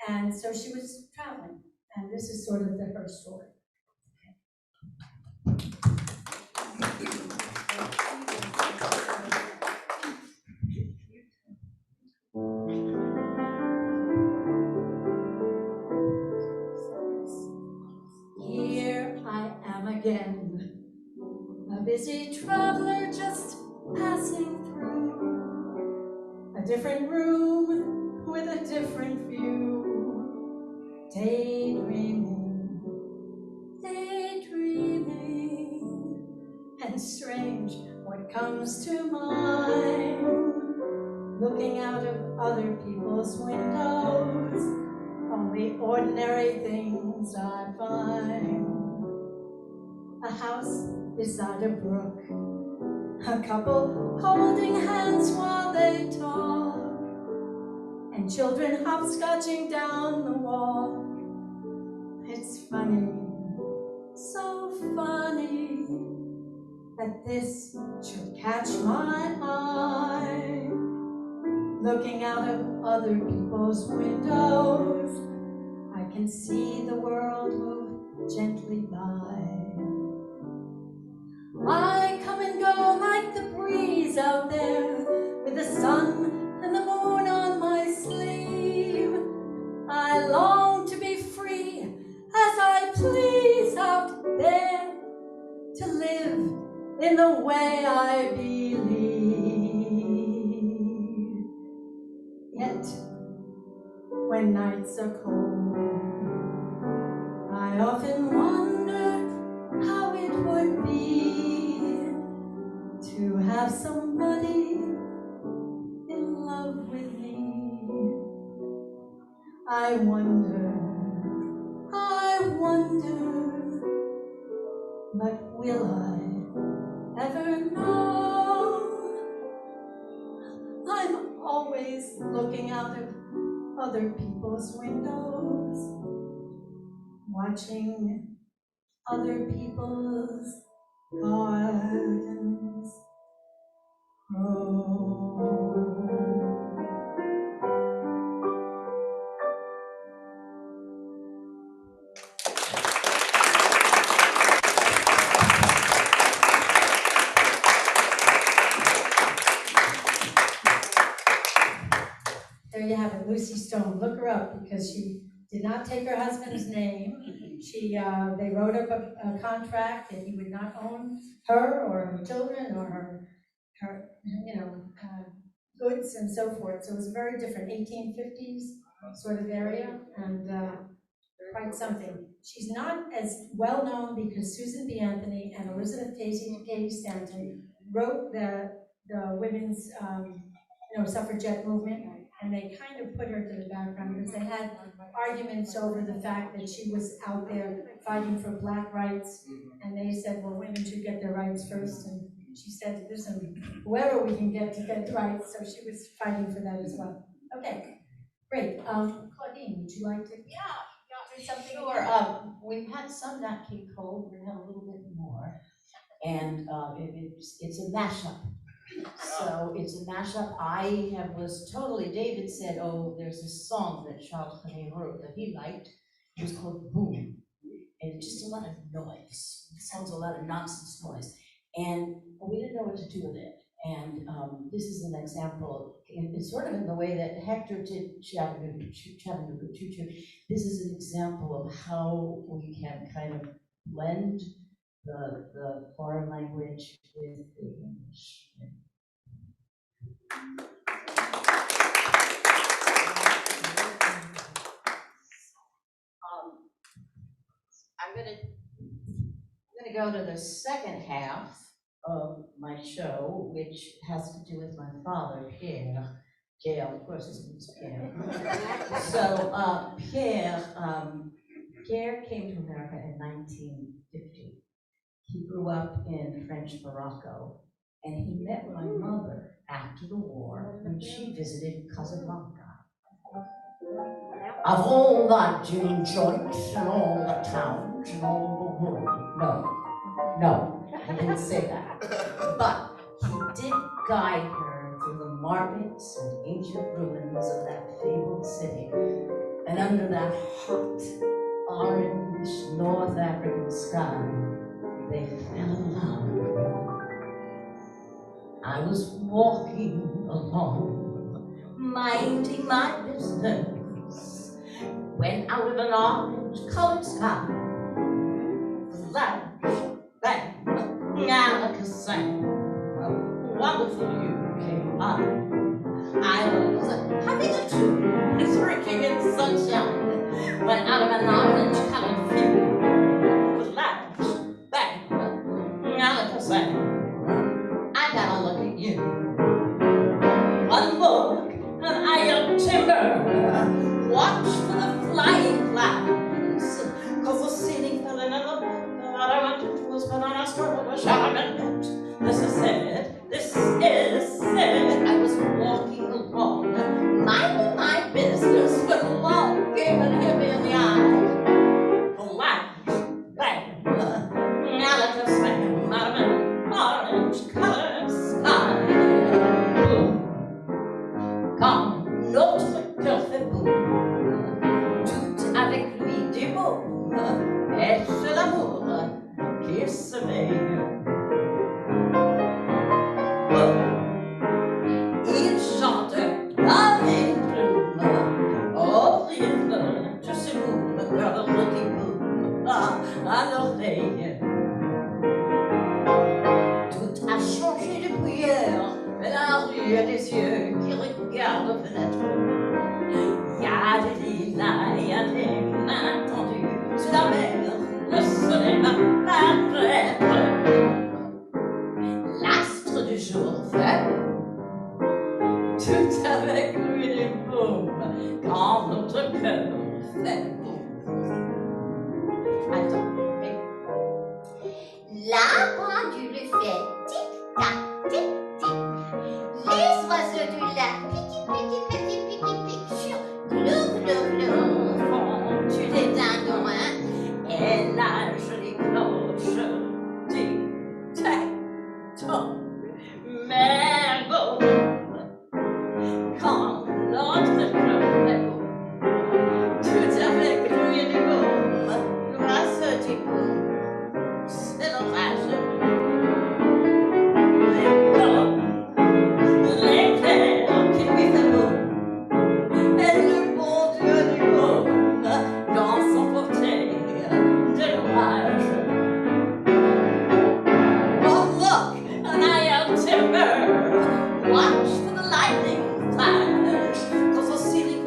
And so she was traveling, and this is sort of her story. Here I am again, a busy traveler just passing through a different room with a different view, daydreaming, and strange what comes to mind, looking out of other people's windows, only ordinary things I find. A house beside a brook, a couple holding hands while they talk, and children hopscotching down the walk. It's funny, so funny, that this should catch my eye. Looking out of other people's windows, I can see the world move gently by. I come and go like the breeze out there, with the sun and the moon on my sleeve. I long to be free as I please out there, to live in the way I believe. Yet, when nights are cold, I often wonder how it would be to have somebody in love with me. I wonder, but will I ever know? I'm always looking out of other people's windows, watching other people's gardens grow. There you have it, Lucy Stone. Look her up, because she did not take her husband's name. They wrote up a contract that he would not own her or her children or her goods and so forth. So it was a very different 1850s sort of area, and quite something. She's not as well known because Susan B. Anthony and Elizabeth Cady Stanton wrote the women's suffragette movement, and they kind of put her to the background because they had arguments over the fact that she was out there fighting for black rights, and they said, well, women should get their rights first, and she said, listen, whoever we can get to get rights, so she was fighting for that as well. Okay, great. Claudine, would you like to say something? Sure. We've had some Nat King Cole, we're gonna have a little bit more. And it's a mashup. So it's a mashup. Was totally, David said, oh, there's this song that Charles René wrote that he liked. It was called Boom. And it's just a lot of noise. It sounds a lot of nonsense noise. And we didn't know what to do with it. And this is an example, it's sort of in the way that Hechter did Chattanooga Choo Choo. This is an example of how we can kind of blend the foreign language with the English. I'm gonna go to the second half of my show, which has to do with my father, Pierre. Pierre, of course, his name is Pierre. So Pierre came to America in 1950. He grew up in French Morocco, and he met my mother after the war when she visited Casablanca. Of all the gin joints and all the towns and all the world. No, I didn't say that. But he did guide her through the markets and ancient ruins of that fabled city. And under that hot, orange North African sky, they fell in love. I was walking along, minding my business, when out of an orange-colored sky, flash, bang, Alaka sang, wonderful you came by. I was having a tune, drinking in sunshine, when out of an orange-colored field, flash, bang, Alaka sang. I gotta look at you. One look, and I am timber. Watch for the flying flags, cause the ceiling fell in love. I went to was but on a sort of a shaman. This is it, this is it. I was walking along, minding my business, when love came and hit me in the eye. Flash, bang, Alaka sang, out of an orange-colored sky. Boom, comme notre cœur fait boum, tout avec lui du beau. Est-ce l'amour qui s'éveille? Il chante avec plume au rythme de ce boum, cœur qui boum à l'oreille. Tout a changé depuis hier, mais la rue a des yeux qui regardent aux fenêtres. Il y a des lilas, il y a des mains tendues sur la mer, le soleil va paraître. L'astre du jour fait tout avec lui du boum, quand notre cœur fait boum. Attends, La pendule fait tic-tac, tic-tic. Les oiseaux du lac piquent, sur glou, font tu des dindons, et la jolie cloche tic-tac, toc, mais boum, quand notre cœur fait boum, tout avec lui du boum, grâce du boum. C'est l'orage. L'éclair qui lui fait boum, et le bon Dieu du boum, dans son portrait de l'orage. Oh look, an iron timber, watch for the lightning flash, cause the ceiling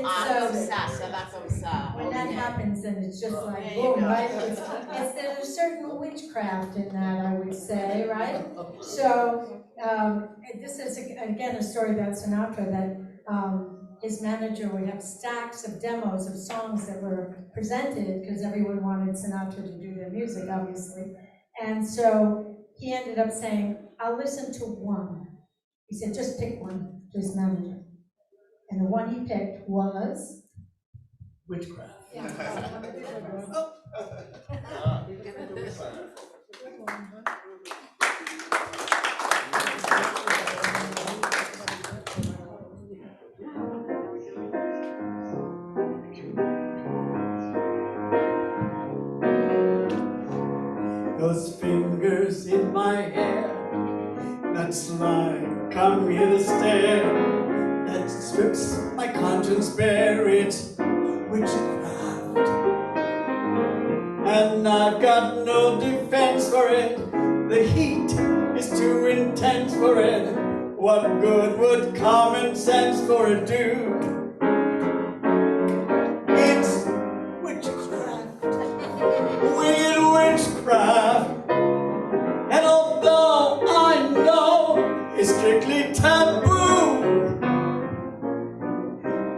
comme ça, ça va comme ça. When that Okay. happens, then it's just like There you boom, go. right? There's a certain witchcraft in that, I would say, right? So, this is again a story about Sinatra that his manager would have stacks of demos of songs that were presented because everyone wanted Sinatra to do their music, obviously. And so he ended up saying, "I'll listen to one." He said, "Just pick one," to his manager. And the one he picked was Witchcraft. Those fingers in my hair, that slide come here to stare, that strips my conscience bare, it's witchcraft. And I've got no defense for it, the heat is too intense for it. What good would common sense for it do? It's witchcraft, weird witchcraft. And although I know it's strictly taboo,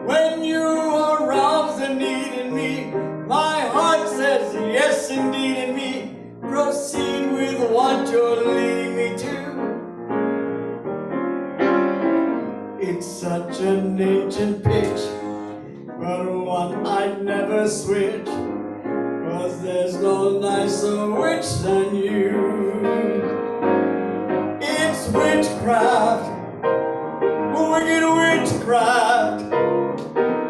when you arouse the need in me, my heart says yes indeed in me. Proceed with what you're leading me to. It's such an ancient pitch, but one I'd never switch, 'cause there's no nicer witch than you. It's witchcraft, wicked witchcraft.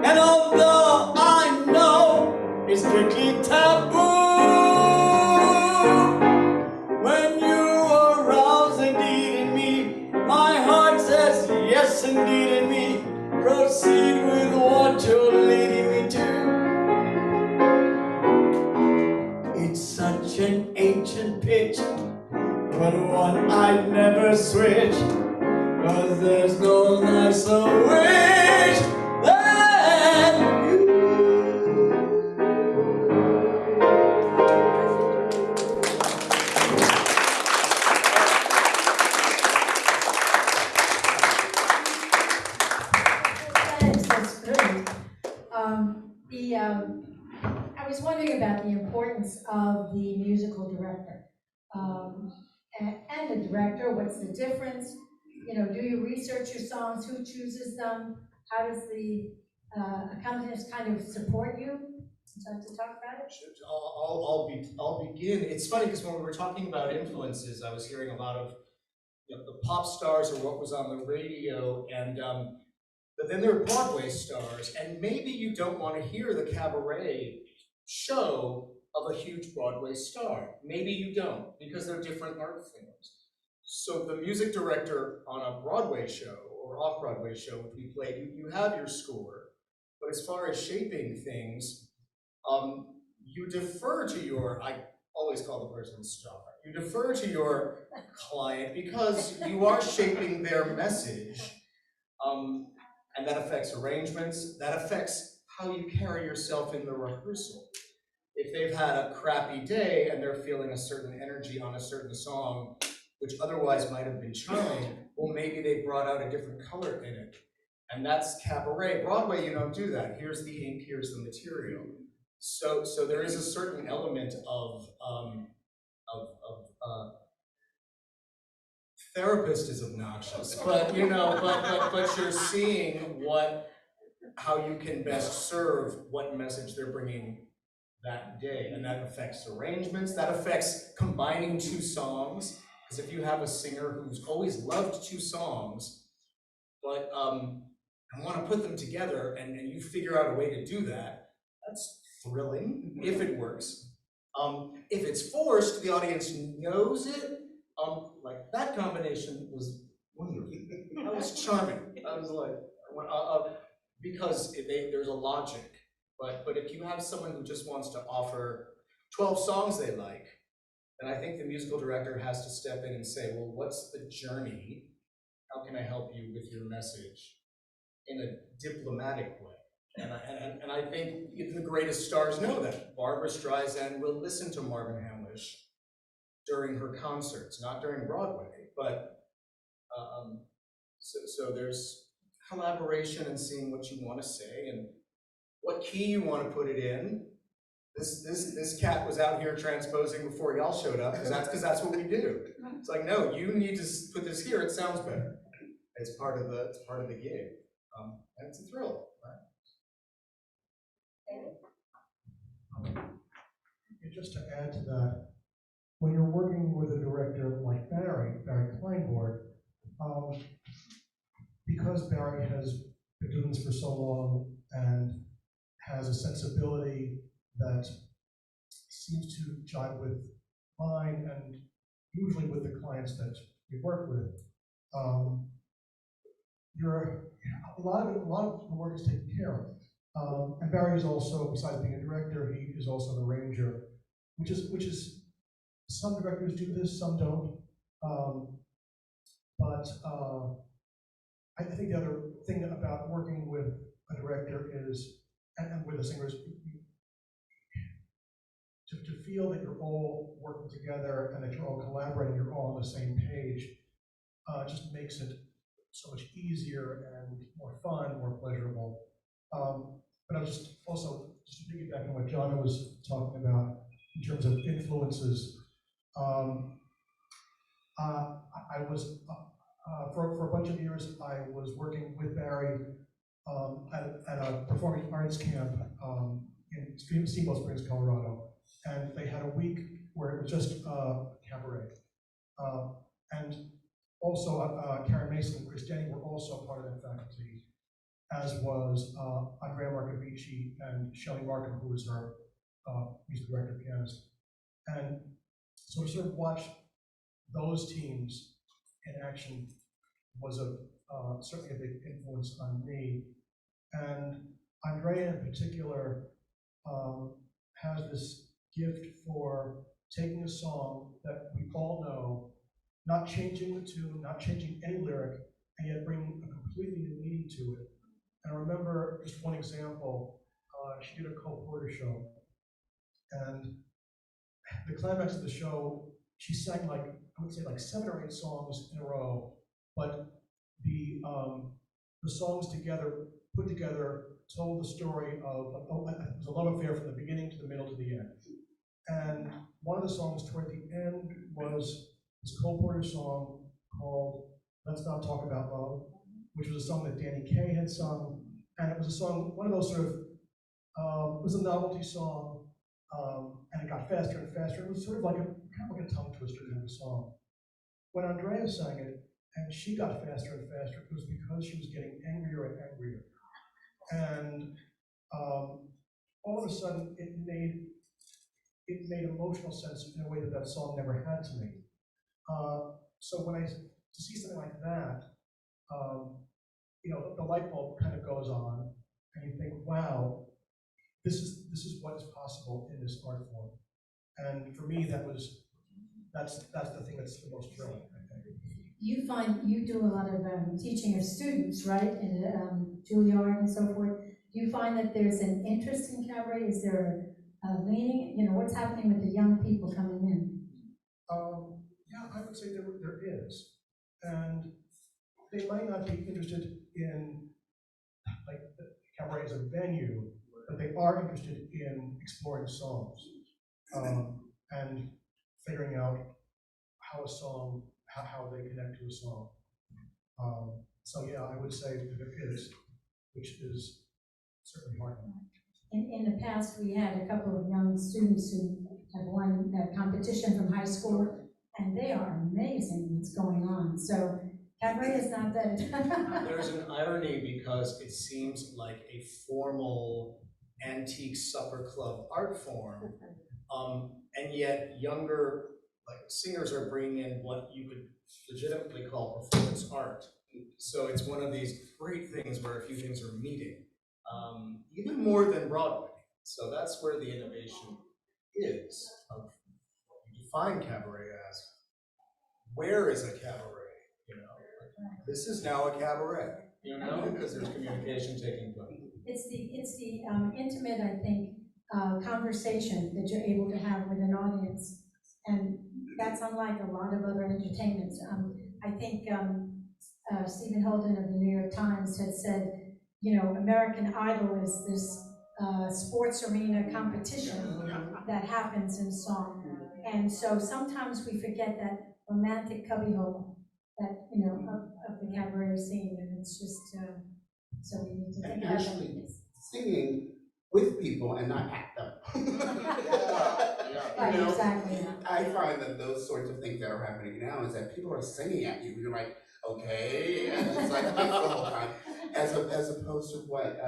And although I know it's strictly taboo, when you arouse a need in me, my heart says yes indeed in me. Proceed with what you're leading me to. It's such an ancient pitch, but one I'd never switch, 'cause there's no nicer witch than you. Thanks, that's great. I was wondering about the importance of the musical director. And the director, what's the difference? You know, do you research your songs? Who chooses them? How does the accompanist kind of support you? Would you like to talk about it? I'll begin. It's funny because when we were talking about influences, I was hearing a lot of the pop stars or what was on the radio, and but then there are Broadway stars, and maybe you don't want to hear the cabaret show of a huge Broadway star. Maybe you don't, because they're different art forms. So the music director on a Broadway show or off-Broadway show, which we played, you have your score, but as far as shaping things, you defer to your, I always call the person star, you defer to your client because you are shaping their message, and that affects arrangements, that affects how you carry yourself in the rehearsal. If they've had a crappy day and they're feeling a certain energy on a certain song, which otherwise might have been charming, well, maybe they brought out a different color in it. And that's cabaret. Broadway, you don't do that. Here's the ink, here's the material. So there is a certain element of therapist is obnoxious, but but you're seeing how you can best serve what message they're bringing that day, and that affects arrangements, that affects combining two songs, because if you have a singer who's always loved two songs, but and want to put them together, and you figure out a way to do that, that's thrilling, if it works. If it's forced, the audience knows it, like that combination was wonderful. That was charming. I was like, because there's a logic. But if you have someone who just wants to offer 12 songs they like, then I think the musical director has to step in and say, well, what's the journey? How can I help you with your message in a diplomatic way? And I think even the greatest stars know that. Barbra Streisand will listen to Marvin Hamlish during her concerts, not during Broadway, but so there's collaboration and seeing what you want to say and what key you want to put it in. This cat was out here transposing before y'all showed up, because that's what we do. It's like, no, you need to put this here, it sounds better. It's part of the gig. And it's a thrill, right? And just to add to that, when you're working with a director like Barry Kleinborg, because Barry has been doing this for so long and has a sensibility that seems to jive with mine and usually with the clients that we work with, a lot of the work is taken care of. And Barry is also, besides being a director, he is also an arranger, which is some directors do this, some don't. But I think the other thing about working with a director is, and with a singer, is to feel that you're all working together and that you're all collaborating, you're all on the same page, just makes it so much easier and more fun, more pleasurable. But I was just also, just to piggyback on what Jono was talking about in terms of influences, I was, for a bunch of years, I was working with Barry at a performing arts camp in Steamboat Springs, Colorado. And they had a week where it was just cabaret. And also Karen Mason and Chris Denny were also part of that faculty, as was Andrea Marcovici and Shelley Markham, who was her music director pianist. And so to sort of watch those teams in action was certainly a big influence on me. And Andrea in particular has this gift for taking a song that we all know, not changing the tune, not changing any lyric, and yet bringing a completely new meaning to it. And I remember just one example, she did a Cole Porter show, and the climax of the show, she sang like, I would say like 7 or 8 songs in a row, but the songs together, put together, told the story of, it was a love affair from the beginning to the middle to the end. And one of the songs toward the end was this Cole Porter song called Let's Not Talk About Love, which was a song that Danny Kaye had sung. And it was a song, one of those sort of, it was a novelty song, and it got faster and faster. It was sort of like kind of like a tongue twister in the song. When Andrea sang it, and she got faster and faster, it was because she was getting angrier and angrier. And all of a sudden, it made emotional sense in a way that song never had to me. So when to see something like that, the light bulb kind of goes on, and you think, wow, this is what is possible in this art form. And for me, that's the thing that's the most thrilling, I think. You find you do a lot of teaching of students, right, in Juilliard and so forth. Do you find that there's an interest in cabaret? Is there a leaning? What's happening with the young people coming in? Yeah, I would say there is, and they might not be interested in like the cabaret as a venue, but they are interested in exploring songs and figuring out how they connect to a song. So yeah, I would say that there is, which is certainly hard. In the past, we had a couple of young students who have won a competition from high school, and they are amazing what's going on. So cabaret is not that. There's an irony because it seems like a formal antique supper club art form, and yet younger singers are bringing in what you could legitimately call performance art. So it's one of these great things where a few things are meeting, even more than Broadway. So that's where the innovation is of what you define cabaret as. Where is a cabaret? This is now a cabaret. you know, because there's communication taking place. It's the intimate, I think, conversation that you're able to have with an audience. And that's unlike a lot of other entertainments. I think Stephen Holden of the New York Times had said, you know, American Idol is this sports arena competition that happens in song. And so sometimes we forget that romantic cubbyhole that, you know, of the cabaret scene, and it's just, so we need to think And about actually that. singing with people and not at them. Right, You know, exactly. I find that those sorts of things that are happening now is that people are singing at you, and you're like, okay, and it's like the whole time. As opposed to what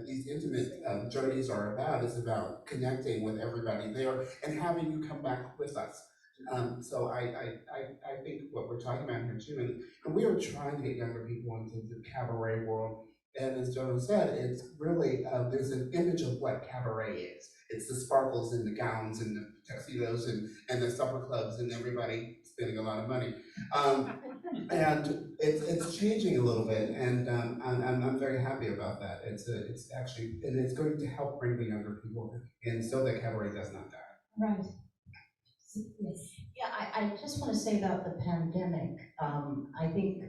these intimate journeys are about, is about connecting with everybody there and having you come back with us. So I think what we're talking about here too, and we are trying to get younger people into the cabaret world. And as Jono said, it's really, there's an image of what cabaret is. It's the sparkles and the gowns and the tuxedos and the supper clubs and everybody spending a lot of money. And it's changing a little bit, and I'm very happy about that. It's actually, and it's going to help bring the younger people in so that cabaret does not die. Right. Yes. Yeah, I just want to say about the pandemic, I think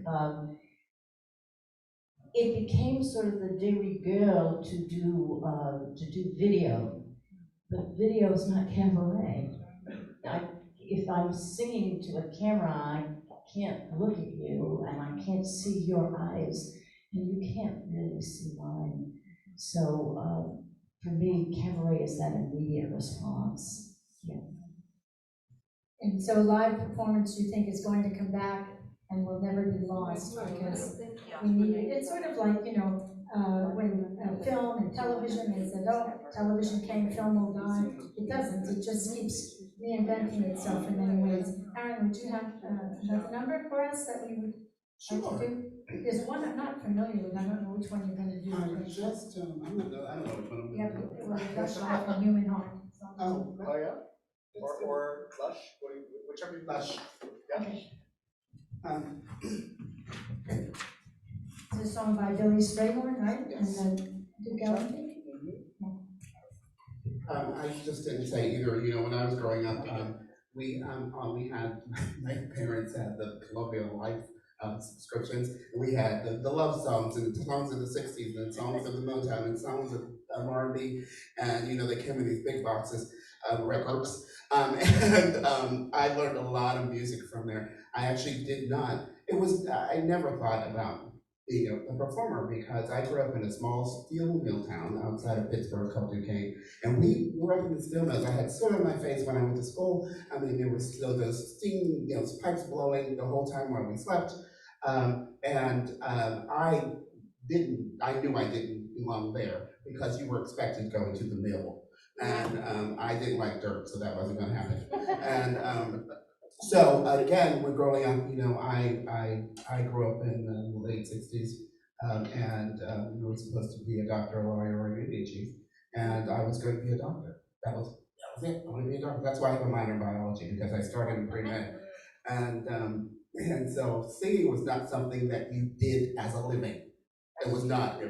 it became sort of the de rigueur to do video, but video is not cabaret. If I'm singing to a camera, I can't look at you, and I can't see your eyes, and you can't really see mine. So for me, cabaret is that immediate response. Yeah. And so live performance, you think, is going to come back and will never be lost, because we need it. It's sort of like, you know, when film and television, they said, oh, television came, film will die. It doesn't, it just keeps reinventing itself in many ways. Aaron, would you have another number for us that we would like to do? There's one I'm not familiar with, I don't know which one you're gonna do. I don't know which one I'm Yeah, gonna do. well, that's life and human heart. Oh, Yeah? Or Lush, whichever you Lush. Yeah. Okay. Um, It's a song by Billy Strayhorn, right? Yes. And then Duke Ellington? I just didn't say either. You know, when I was growing up, we had my parents had the Columbia Life subscriptions. We had the love songs and the songs of the '60s and songs of the Motown and songs of R&B, and you know they came in these big boxes of records. And I learned a lot of music from there. I actually did not. I never thought about being a performer because I grew up in a small steel mill town outside of Pittsburgh called Duquesne. And we grew up in the steel mills. I had soot on my face when I went to school. I mean, there was still those steam, you know, pipes blowing the whole time while we slept. I knew I didn't belong there because you were expected to go into the mill. And I didn't like dirt, so that wasn't gonna happen. And so again, we're growing up, you know, I grew up in the late '60s, and we were supposed to be a doctor, a lawyer, or an Indian chief, and I was going to be a doctor. That was it. I want to be a doctor. That's why I have a minor in biology, because I started in pre-med, and so singing was not something that you did as a living. It was not.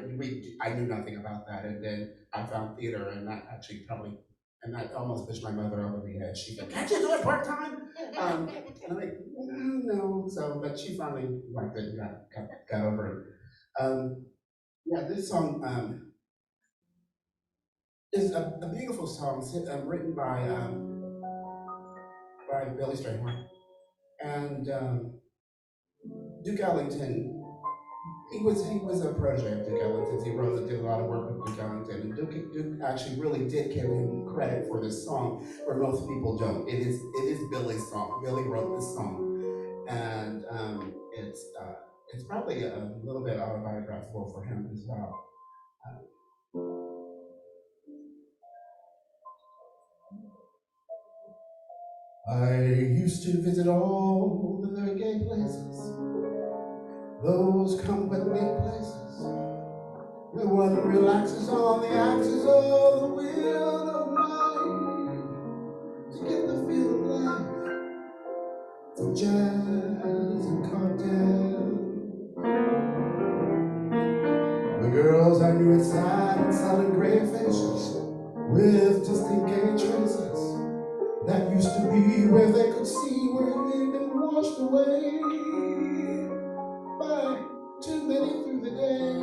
I knew nothing about that, and then I found theater, and that actually probably. And I almost pushed my mother over the edge. She said, "Can't you do it part-time?" And I'm like, no. So, but she finally liked it and got over it. Yeah, this song is a beautiful song written by Billy Strayhorn. And Duke Ellington, he was a protege of Duke Ellington's. He did a lot of work with Duke Ellington, and Duke actually really did give him credit for this song, where most people don't. It is Billy's song. Billy wrote this song, and it's probably a little bit autobiographical for him as well. I used to visit all the very gay places, those come with me places, where one relaxes on the axis of the wheel of life to get the feel of life from jazz and cocktails. girls I knew inside and solid gray faces with distinct gay traces that used to be where they could see where they'd been washed away by too many through the day.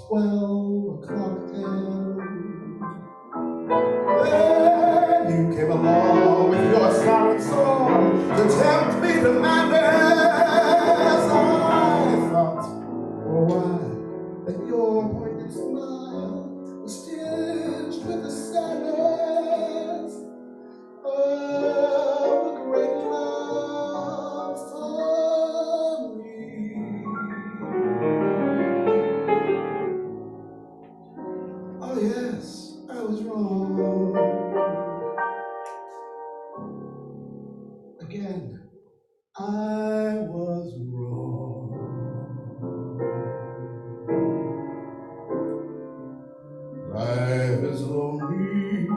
12 o'clock down. Then you came along with your silent song to tempt me to madness. I thought for a while that your pointed smile was stitched with the sadness of a great love for me. Oh yes, I was wrong. Again, I was wrong. Life is lonely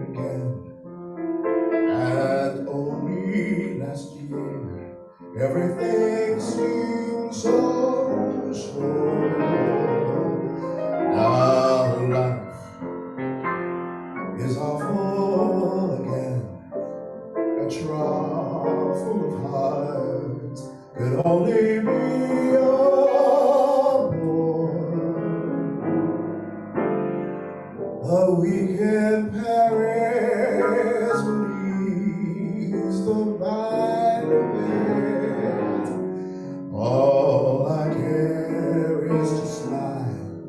again, and only last year everything seemed so sure. Now life is awful again. A trough full of hearts could only be a bore. A week in Paris will ease the mind of it. All I care is to smile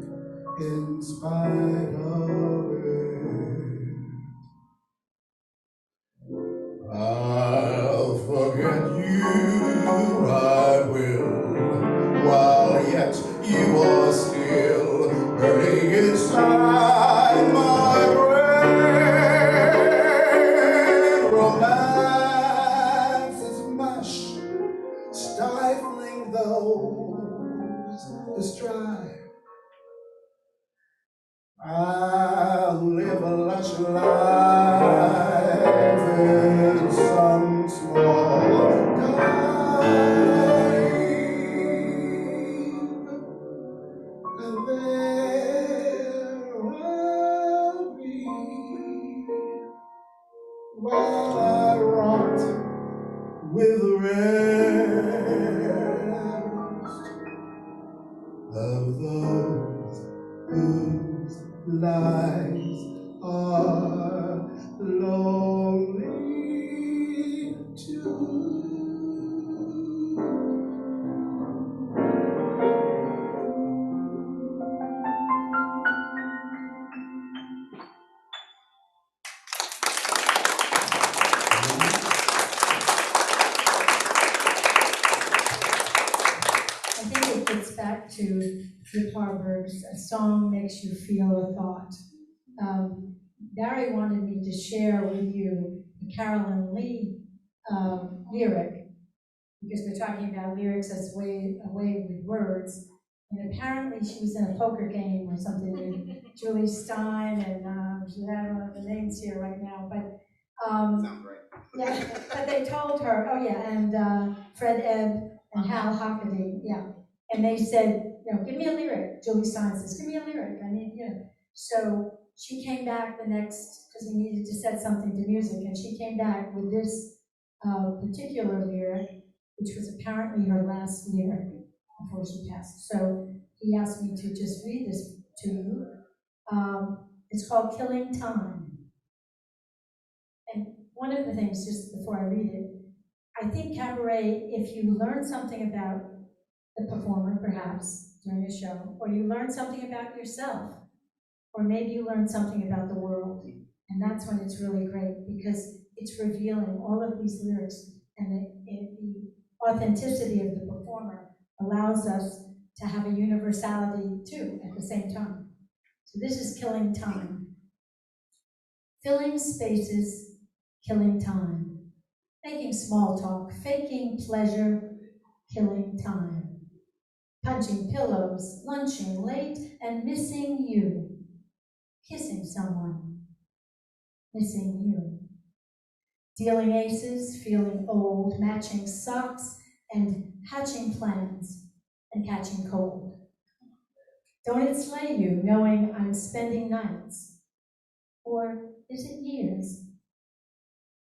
in spite of it. I'll forget you, I will, while yet you are still burning inside my brain. Romance is mush, stifling those who strive. I'll live a lush life in some small dive, and there I'll be while I rot with the rest of those whose lives are lonely too. I think it gets back to Rip Harburg's "A Song Makes You Feel a Thought." Barry wanted me to share with you the Carolyn Lee lyric, because we're talking about lyrics as a way with words. And apparently she was in a poker game or something with Julie Stein, and she had one of the names here right now, but Sounds right. yeah, but they told her, oh yeah, and Fred Ebb and Hal Hockaday, yeah. And they said, you know, give me a lyric. Julie Stein says, give me a lyric. I need, you know. So she came back the next, because we needed to set something to music, and she came back with this particular lyric, which was apparently her last lyric before she passed. So he asked me to just read this to you. It's called Killing Time. And one of the things, just before I read it, I think Cabaret, if you learn something about the performer, perhaps, during a show, or you learn something about yourself, or maybe you learn something about the world, and that's when it's really great, because it's revealing all of these lyrics, and the authenticity of the performer allows us to have a universality, too, at the same time. So this is Killing Time. Filling spaces, killing time. Making small talk, faking pleasure, killing time. Punching pillows, lunching late, and missing you. Kissing someone, missing you. Dealing aces, feeling old, matching socks, and hatching plans, and catching cold. Don't it slay you, knowing I'm spending nights? Or is it years?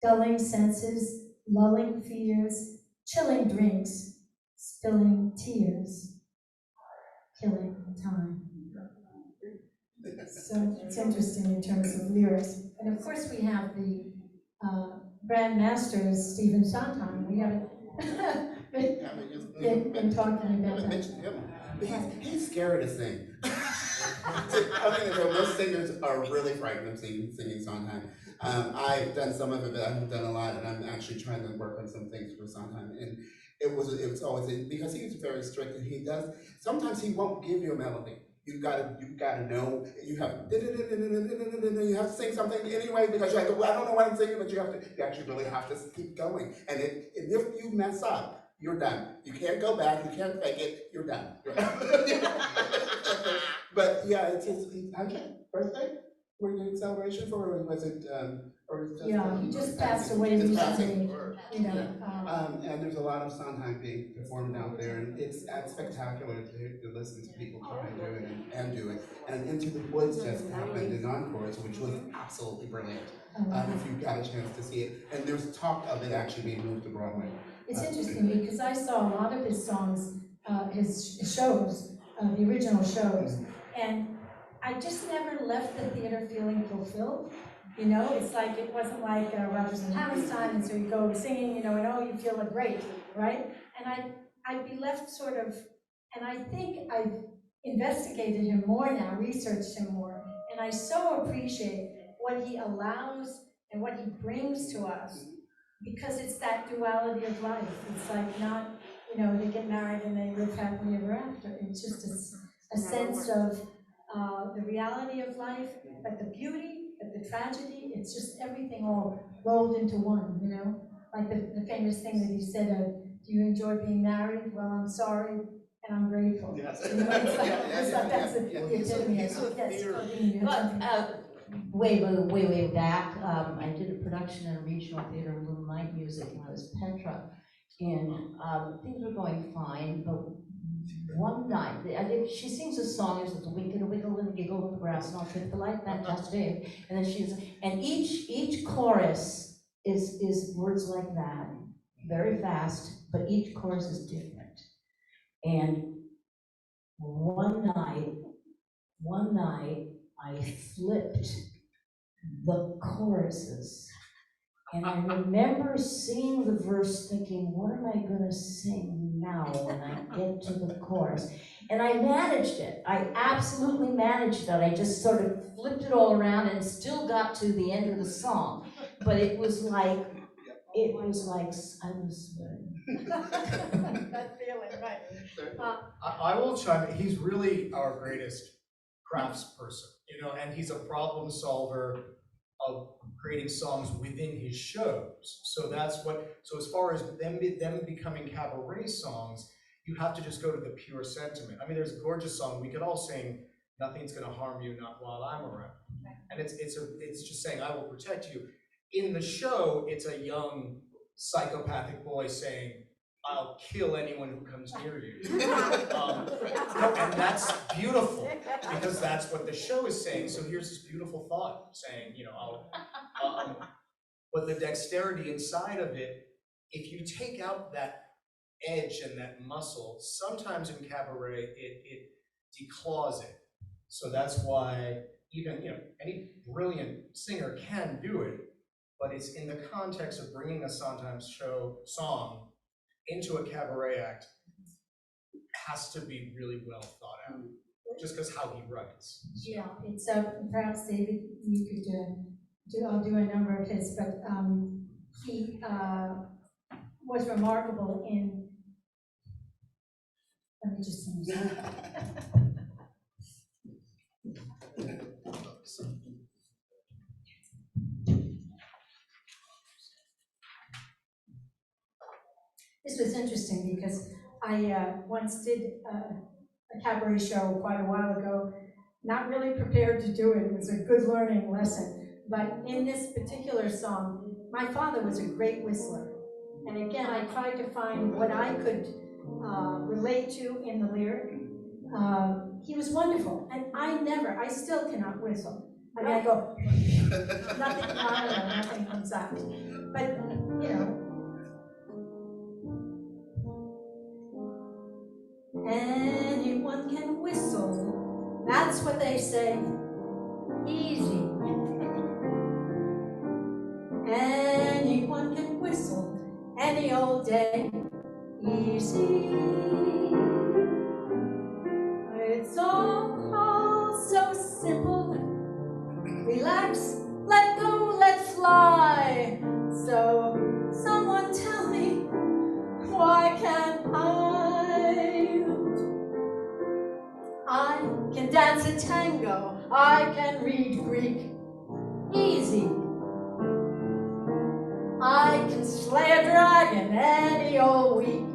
Dulling senses, lulling fears, chilling drinks, spilling tears, killing time. So it's interesting in terms of lyrics. And of course we have the Grand Masters, Stephen Sondheim. We haven't been talking about that. Mentioned him. He's scared to sing. I mean, most singers are really frightened of singing Sondheim. I've done some of it, but I haven't done a lot, and I'm actually trying to work on some things for Sondheim. And it was always, because he's very strict, and he does, sometimes he won't give you a melody. You gotta know, you have to sing something anyway, because you have to, I don't know what I'm singing, but you actually really have to keep going. And if you mess up, you're done. You can't go back, you can't fake it, you're done. But yeah, it's his birthday? Were you doing celebration for, or was it, or just? Yeah, he just passed away recently, you know. And there's a lot of Sondheim being performed out there, and it's spectacular to listen to people try and do it and do it. And Into the Woods just happened in Encores, which was absolutely brilliant. If you got a chance to see it, and there's talk of it actually being moved to Broadway. It's interesting because I saw a lot of his songs, his shows, the original shows, and I just never left the theater feeling fulfilled. You know, it's like, it wasn't like Rodgers and Hammerstein, and so you go singing, you know, and oh, you feel great, right? And I'd be left sort of, and I think I've investigated him more now, researched him more, and I so appreciate what he allows and what he brings to us, because it's that duality of life. It's like not, you know, they get married and they live happily ever after. It's just a sense of the reality of life, but the beauty, but the tragedy, it's just everything all rolled into one, you know? Like the famous thing that he said, do you enjoy being married? Well, I'm sorry, and I'm grateful. Yes. You know, it's like that's the epitome of it. Yes, Claudine, you had something. Way back, I did a production at a regional theater, Little Night Music, and I was Petra. And things were going fine, but one night, she sings a song, there's a wiggle and a giggle in the grass, and I'll trip the light, fantastic. And then and each chorus is words like that, very fast, but each chorus is different. And one night, I flipped the choruses. And I remember singing the verse thinking, what am I gonna sing now when I get to the chorus? And I managed it. I absolutely managed it. I just sort of flipped it all around and still got to the end of the song. But it was like I was That feeling, right. I will chime in. He's really our greatest craftsperson, you know, and he's a problem solver of creating songs within his shows. So as far as them becoming cabaret songs, you have to just go to the pure sentiment. I mean, there's a gorgeous song, we could all sing, "Nothing's gonna harm you, not while I'm around." And it's just saying, I will protect you. In the show, it's a young psychopathic boy saying, "I'll kill anyone who comes near you." And that's beautiful, because that's what the show is saying. So here's this beautiful thought saying, you know, but the dexterity inside of it, if you take out that edge and that muscle, sometimes in cabaret, it declaws it. So that's why even, you know, any brilliant singer can do it, but it's in the context of bringing a Sondheim show song into a cabaret act has to be really well thought out, just because how he writes. Yeah, it's perhaps David, you could I'll do a number of his, but he was remarkable in. Let me just sing this. This was interesting because I once did a cabaret show quite a while ago, not really prepared to do it. It was a good learning lesson. But in this particular song, my father was a great whistler. And again, I tried to find what I could relate to in the lyric. he was wonderful, and I still cannot whistle. I mean, I go, nothing, I don't know, nothing comes out. But, you know. Anyone can whistle, that's what they say. Easy. Anyone can whistle any old day. Easy. It's all so simple. Relax, let go, let fly. So someone tell me, why can't I can dance a tango, I can read Greek. Easy. I can slay a dragon any old week.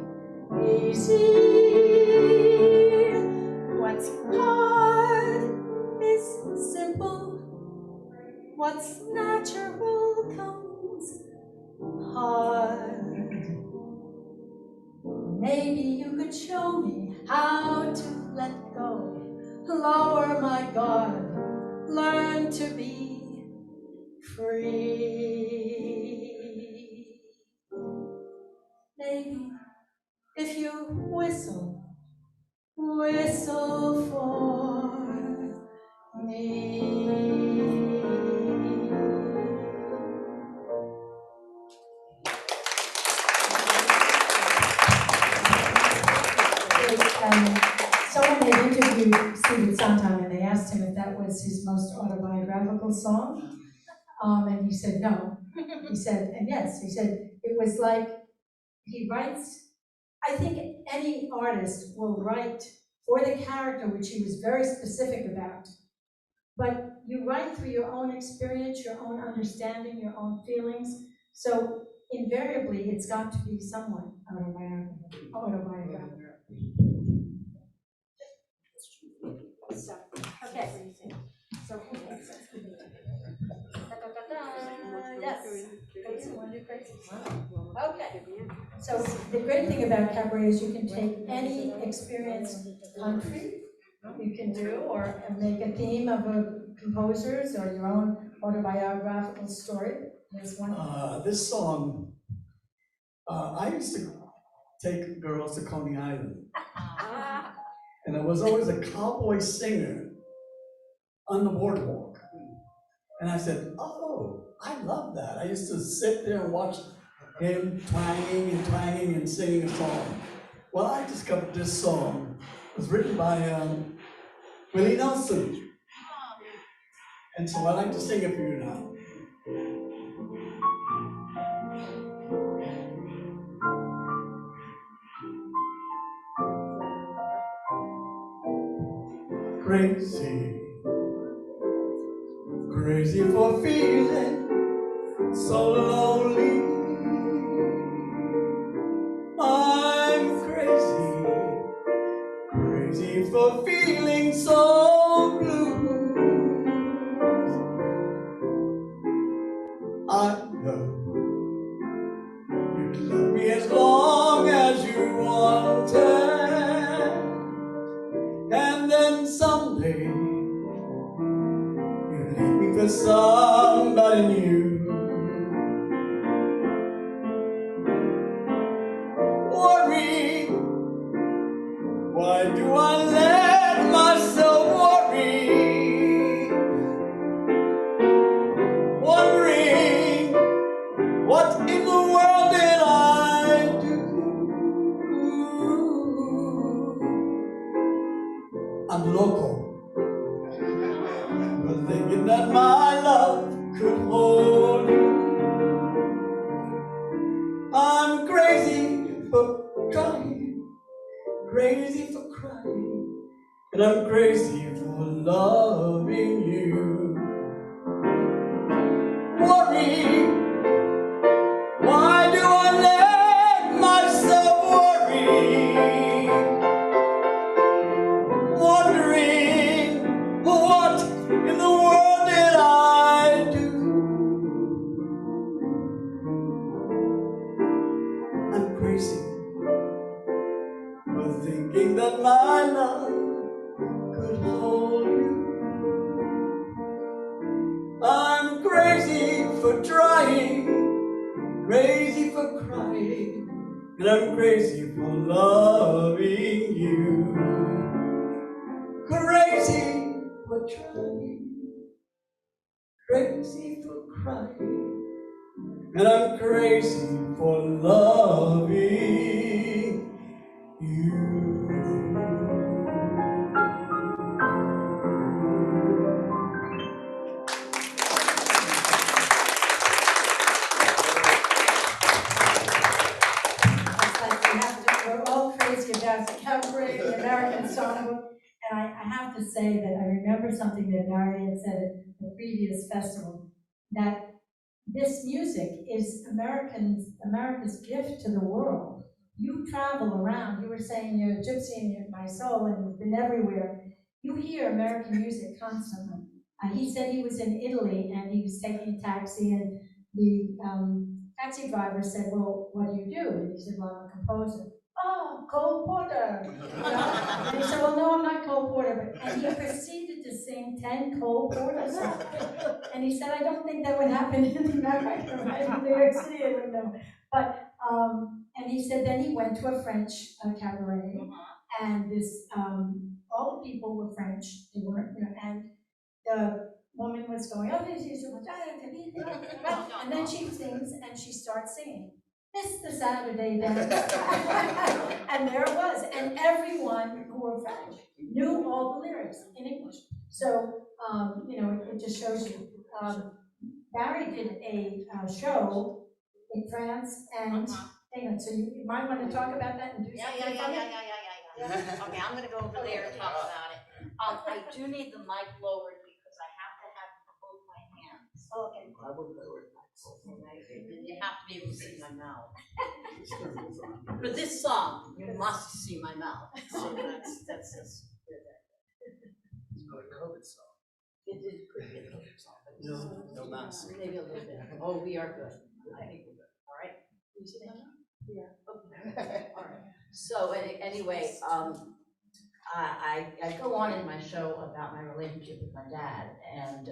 Easy. What's hard is simple. What's natural comes hard. Maybe you could show me how to let go, lower my guard, learn to be free. Maybe if you whistle for me. Someone had interviewed Stephen Sondheim and they asked him if that was his most autobiographical song. And he said no. He said, and yes, he said it was like he writes, I think any artist will write for the character, which he was very specific about. But you write through your own experience, your own understanding, your own feelings. So invariably, it's got to be somewhat autobiographical. So, okay. So, yes. Okay. So the great thing about Cabaret is you can take any experienced country you can do, or make a theme of a composer's or your own autobiographical story. There's one. This song, I used to take girls to Coney Island. And I was always a cowboy singer on the boardwalk. And I said, oh, I love that. I used to sit there and watch him twanging and singing a song. Well, I discovered this song. It was written by Willie Nelson. And so I'd like to sing it for you now. Crazy, crazy for feeling so lonely. I'm crazy, crazy for feeling so blue. I know you'd love me as long as you wanted, and then someday you leave me for somebody new. Worry, why do I let myself worry? Wondering, what in the world did I do? I'm loco, for thinking that my love could hold you. I'm crazy for crying, crazy for crying, and I'm crazy for loving you. Worry, why do I let myself worry? Wondering, what in the world did I do? I'm crazy for thinking that my love could crying, crazy for crying, and I'm crazy for loving you. Crazy for trying, crazy for crying, and I'm crazy for loving you. It's like we're all crazy about the Cabaret, the American Songbook. And I have to say that I remember something that Barry had said at the previous festival, that this music is America's gift to the world. You travel around, you were saying you're a gypsy in my soul and you've been everywhere. You hear American music constantly. He said he was in Italy and he was taking a taxi and the taxi driver said, well, what do you do? And he said, well, I'm a composer. Oh, Cole Porter. You know? And he said, well, no, I'm not Cole Porter. And he proceeded to sing 10 Cole Porter songs. And he said, I don't think that would happen in America, right? In New York City, I don't know. But, and he said, then he went to a French cabaret, and this, all the people were French, they weren't, you know, and the woman was going, oh, this is so much, and then she sings, and she starts singing, "It's the Saturday Dance," and there it was, and everyone who were French knew all the lyrics in English. So, you know, it just shows you. Barry did a show in France and England, so you might want to talk about that and do something from it. Okay, I'm gonna go over there and talk about it. I do need the mic lowered because I have to have both my hands. Okay. I will lower it. You have to be able to see my mouth. For this song, you must see my mouth. So that's this. It's not a COVID song. It is pretty good. No mask. Maybe a little bit. Oh, we are good. I think we're good. All right. Can you see my mouth? Yeah. Okay. All right. So anyway, I go on in my show about my relationship with my dad, and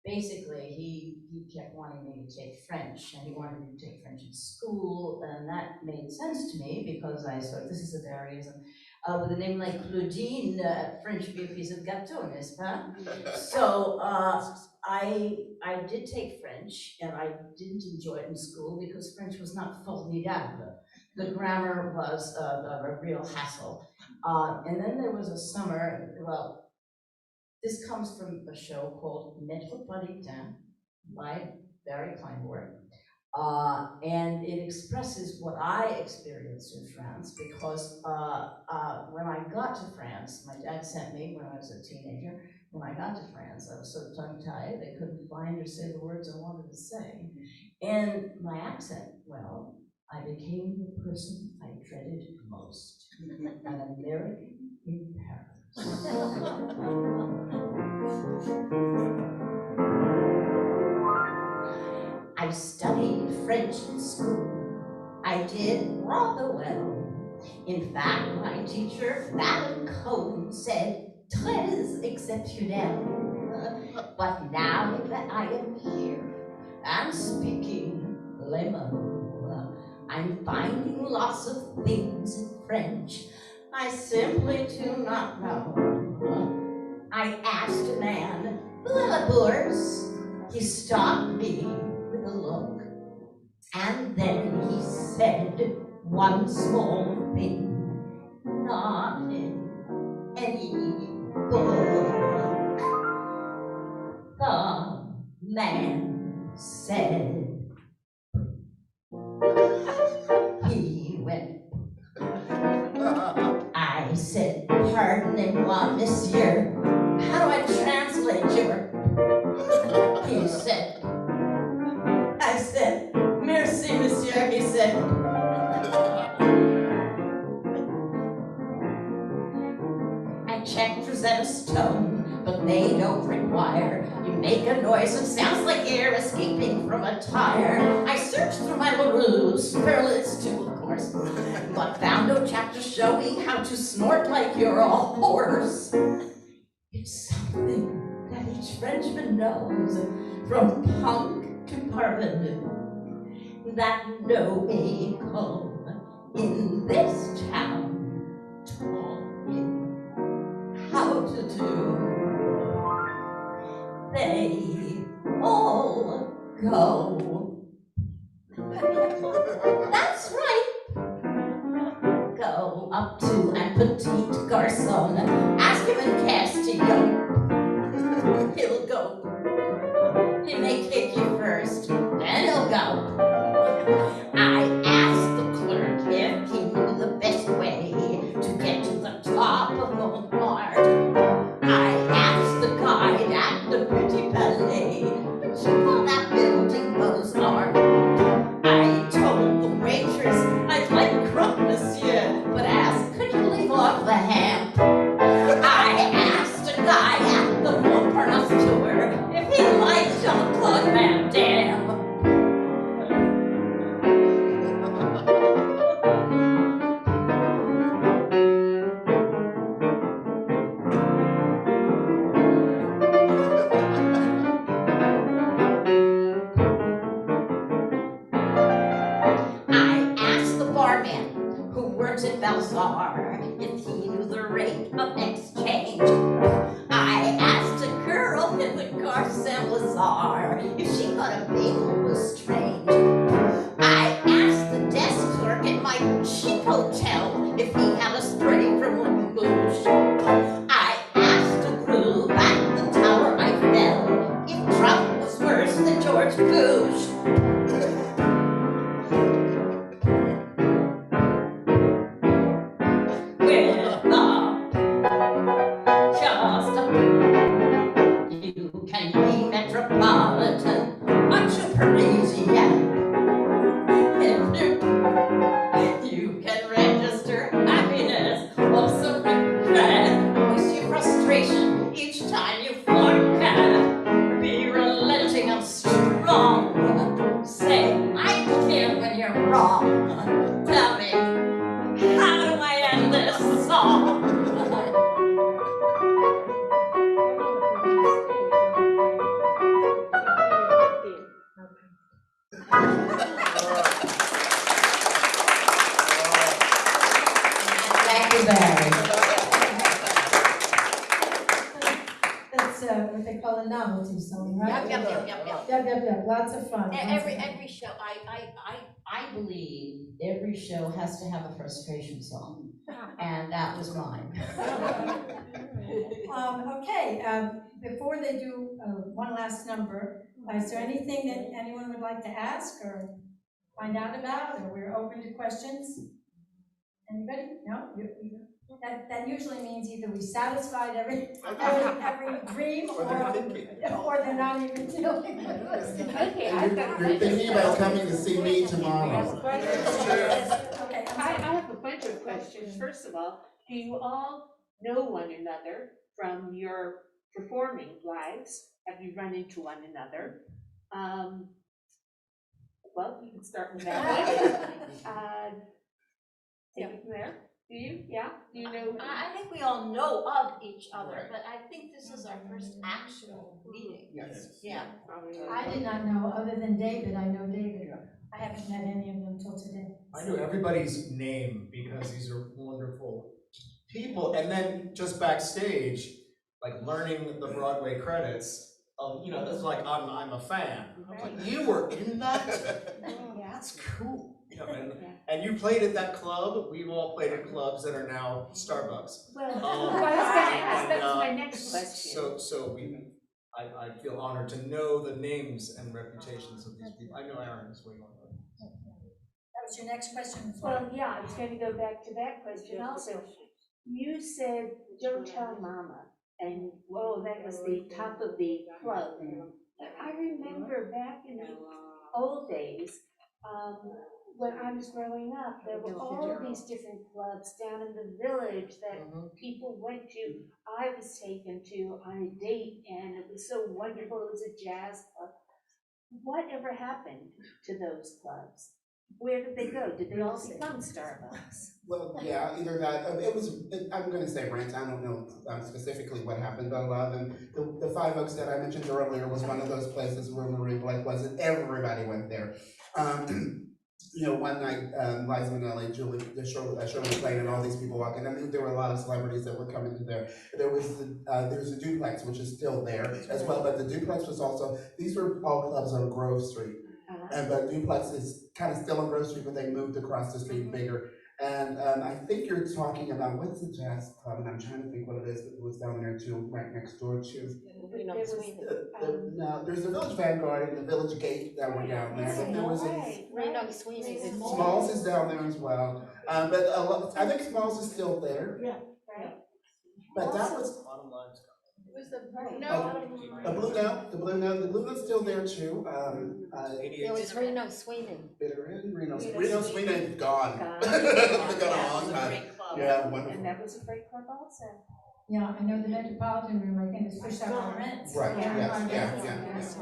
basically he kept wanting me to take French, and he wanted me to take French in school, and that made sense to me because I thought this is a Barryism. With a name like Claudine, French would be a piece of gâteau, n'est-ce pas? So I did take French, and I didn't enjoy it in school because French was not formidable. The grammar was a real hassle. And then there was a summer, well, this comes from a show called Metropolitain by Barry Kleinborg. And it expresses what I experienced in France because when I got to France, my dad sent me when I was a teenager. When I got to France, I was so tongue-tied, I couldn't find or say the words I wanted to say. And my accent, well, I became the person I dreaded most, an American in Paris. I studied French in school. I did rather well. In fact, my teacher, Madame Cohen, said, "Très exceptionnel." But now that I am here and speaking le mot, I'm finding lots of things in French I simply do not know. I asked a man, "La bourse?" He stopped me with a look, and then he said one small thing, not in any book. The man said, he went. I said, "Pardonnez-moi, monsieur, how do I translate your..." He said, I said, "Merci, monsieur," he said. I checked Rosetta Stone, but they don't require you make a noise that sounds like air escaping from a tire. I searched through my LaRue, superlatives too, of course, but found no chapter showing how to snort like you're a horse. It's something that each Frenchman knows, from punk to parvenu, that no may come in this town taught me how to do. They all go. That's right. Go up to un petit garçon, ask him in Castile. He'll go. He may kick you first, then he'll go. I asked the clerk if he knew the best way to get to the top of Montmartre. I asked the guide at the Petit Palais to call that building Beaux-Arts. I told the waitress I'd like croque monsieur, but asked, could you leave off the ham? I asked a guy at the Montparnasse tour if he liked Jean-Claude Van Damme. I asked the barman who works at Balzar if he knew the rate of exchange. I asked a girl in the Gare Saint-Lazare if she thought a bagel was strange. I asked the desk clerk at my cheap hotel if he had a spray from Rouge. I asked a group at the Tower Eiffel if Trump was worse than George Bush. You can be metropolitan, aren't you Parisian? You can register happiness, also regret, voice your frustration each time you forget. Be relenting and strong. Say, I can when you're wrong. Tell me, how do I end this song? Thank you, Barry. That's what they call a novelty song, right? Yep. Yep, lots of fun. Every show, I believe every show has to have a frustration song, and that was mine. Okay, before they do one last number, is there anything that anyone would like to ask or find out about, or we're open to questions? Anybody? No? That usually means either we satisfied every dream, or they're not even dealing with us. Okay, You're thinking about coming to see me tomorrow. Okay, I have a bunch of questions. First of all, do you all know one another from your performing lives? Have you run into one another? Well, you can start with that one. Take it from there. Do you? Yeah? Do you know? I think we all know of each other, but I think this is our first actual meeting. Yes. Yeah. I did not know, other than David. I know David. I haven't met any of them till today. I knew everybody's name because these are wonderful people. And then just backstage, like learning the Broadway credits, this is like, I'm a fan. I was like, you were in that? That's cool. And you played at that club. We've all played at clubs that are now Starbucks. Well, that's my next question. So I feel honored to know the names and reputations of these people. I know Aaron is way more. That was your next question? Well, yeah, I was going to go back to that question also. You said, don't tell mama, and that was the top of the club. I remember back in the old days, when I was growing up, there were all of these different clubs down in the village that people went to. I was taken to on a date, and it was so wonderful. It was a jazz club. Whatever happened to those clubs? Where did they go? Did they all become Starbucks? Well, yeah, either that, I'm gonna say rent, I don't know specifically what happened, but a lot of them, the Five Oaks that I mentioned earlier was one of those places where Marie Blake wasn't, everybody went there. You know, one night, Liza Minnelli, Shirley MacLaine, and all these people walking, I mean, there were a lot of celebrities that were coming to there. There's a duplex, which is still there as well, but the duplex was also, these were all clubs on Grove Street. And the duplex is kind of still on Grove Street, but they moved across the street bigger. And I think you're talking about, what's the jazz club? And I'm trying to think what it is, but it was down there too, right next door to. No, there's the Village Vanguard and the Village Gate that were down there. But there was Smalls is down there as well. But a lot, I think Smalls is still there. Yeah, right. But that was. It was the The Blue Note's still there too. It was Reno Sweeney. Reno Sweeney is gone. Gone. It's gone a long time. Yeah, wonderful. And that was a great club also. Yeah, I know the Metropolitan Room, I think, is pushed out on rents. Right, Yeah. yes.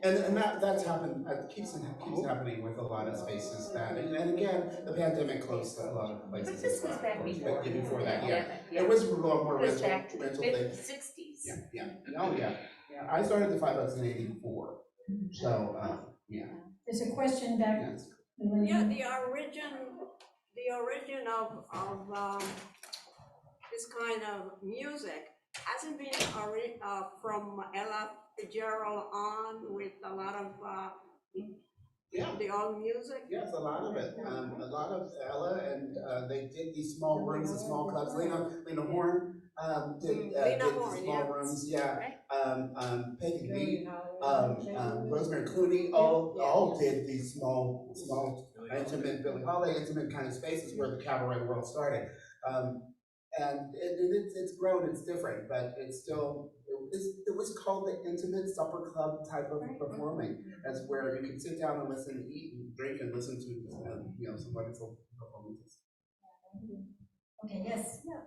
And that's happened, keeps happening with a lot of spaces that, and again, the pandemic closed a lot of places. But this was back before that, yeah. It was a lot more It was rental back to the things. 60s. Yeah. Oh, yeah. I started the Five Oaks in '84, so, yeah. There's a question back. Yes. Yeah, the origin of this kind of music hasn't been from Ella Fitzgerald on with a lot of the old music. Yes, a lot of it. A lot of Ella, and they did these small rooms and small clubs. Lena Horne did the small rooms. Yeah. Peggy Lee, Rosemary Clooney, all did these small, intimate, Billie Holiday intimate kind of spaces where the cabaret world started. And it's grown, it's different, but it's still, it was called the intimate supper club type of performing. That's where you can sit down and listen, eat and drink and listen to, some wonderful performances. Okay, yes. Yeah.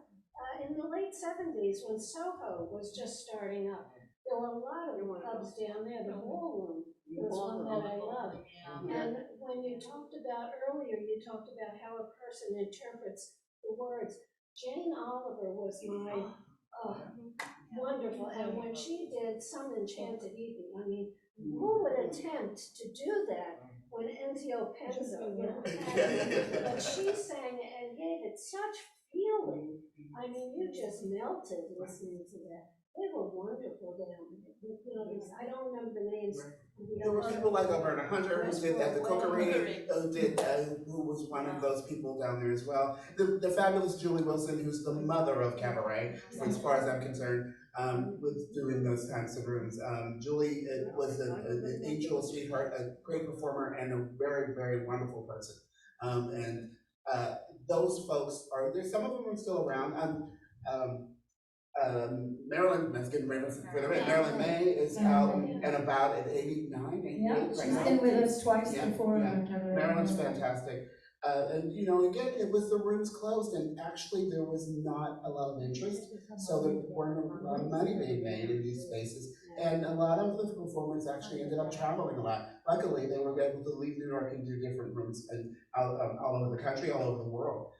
In the late 70s, when Soho was just starting up, there were a lot of clubs down there. The Ballroom was one that I loved. And when you talked about earlier, you talked about how a person interprets the words. Jane Oliver was my wonderful, and when she did Some Enchanted Evening, I mean, who would attempt to do that when Enzio Penzo, but she sang and gave it such feeling. I mean, you just melted listening to that. They were wonderful down there. I don't remember the names. There were people like Alberta Hunter who did at the Cookery, who was one of those people down there as well. The fabulous Julie Wilson, who's the mother of Cabaret, as far as I'm concerned, was doing those types of rooms. Julie was an angel, a sweetheart, a great performer, and a very, very wonderful person. Those folks some of them are still around. Marilyn, that's getting ready for the rest. Marilyn May is out and about at 89, 88 Yeah, right she's now. been with us twice before. Marilyn's fantastic. And again, it was the rooms closed, and actually there was not a lot of interest, so there weren't a lot of money being made in these spaces. And a lot of the performers actually ended up traveling a lot. Luckily, they were able to leave New York and do different rooms and all over the country, all over the world.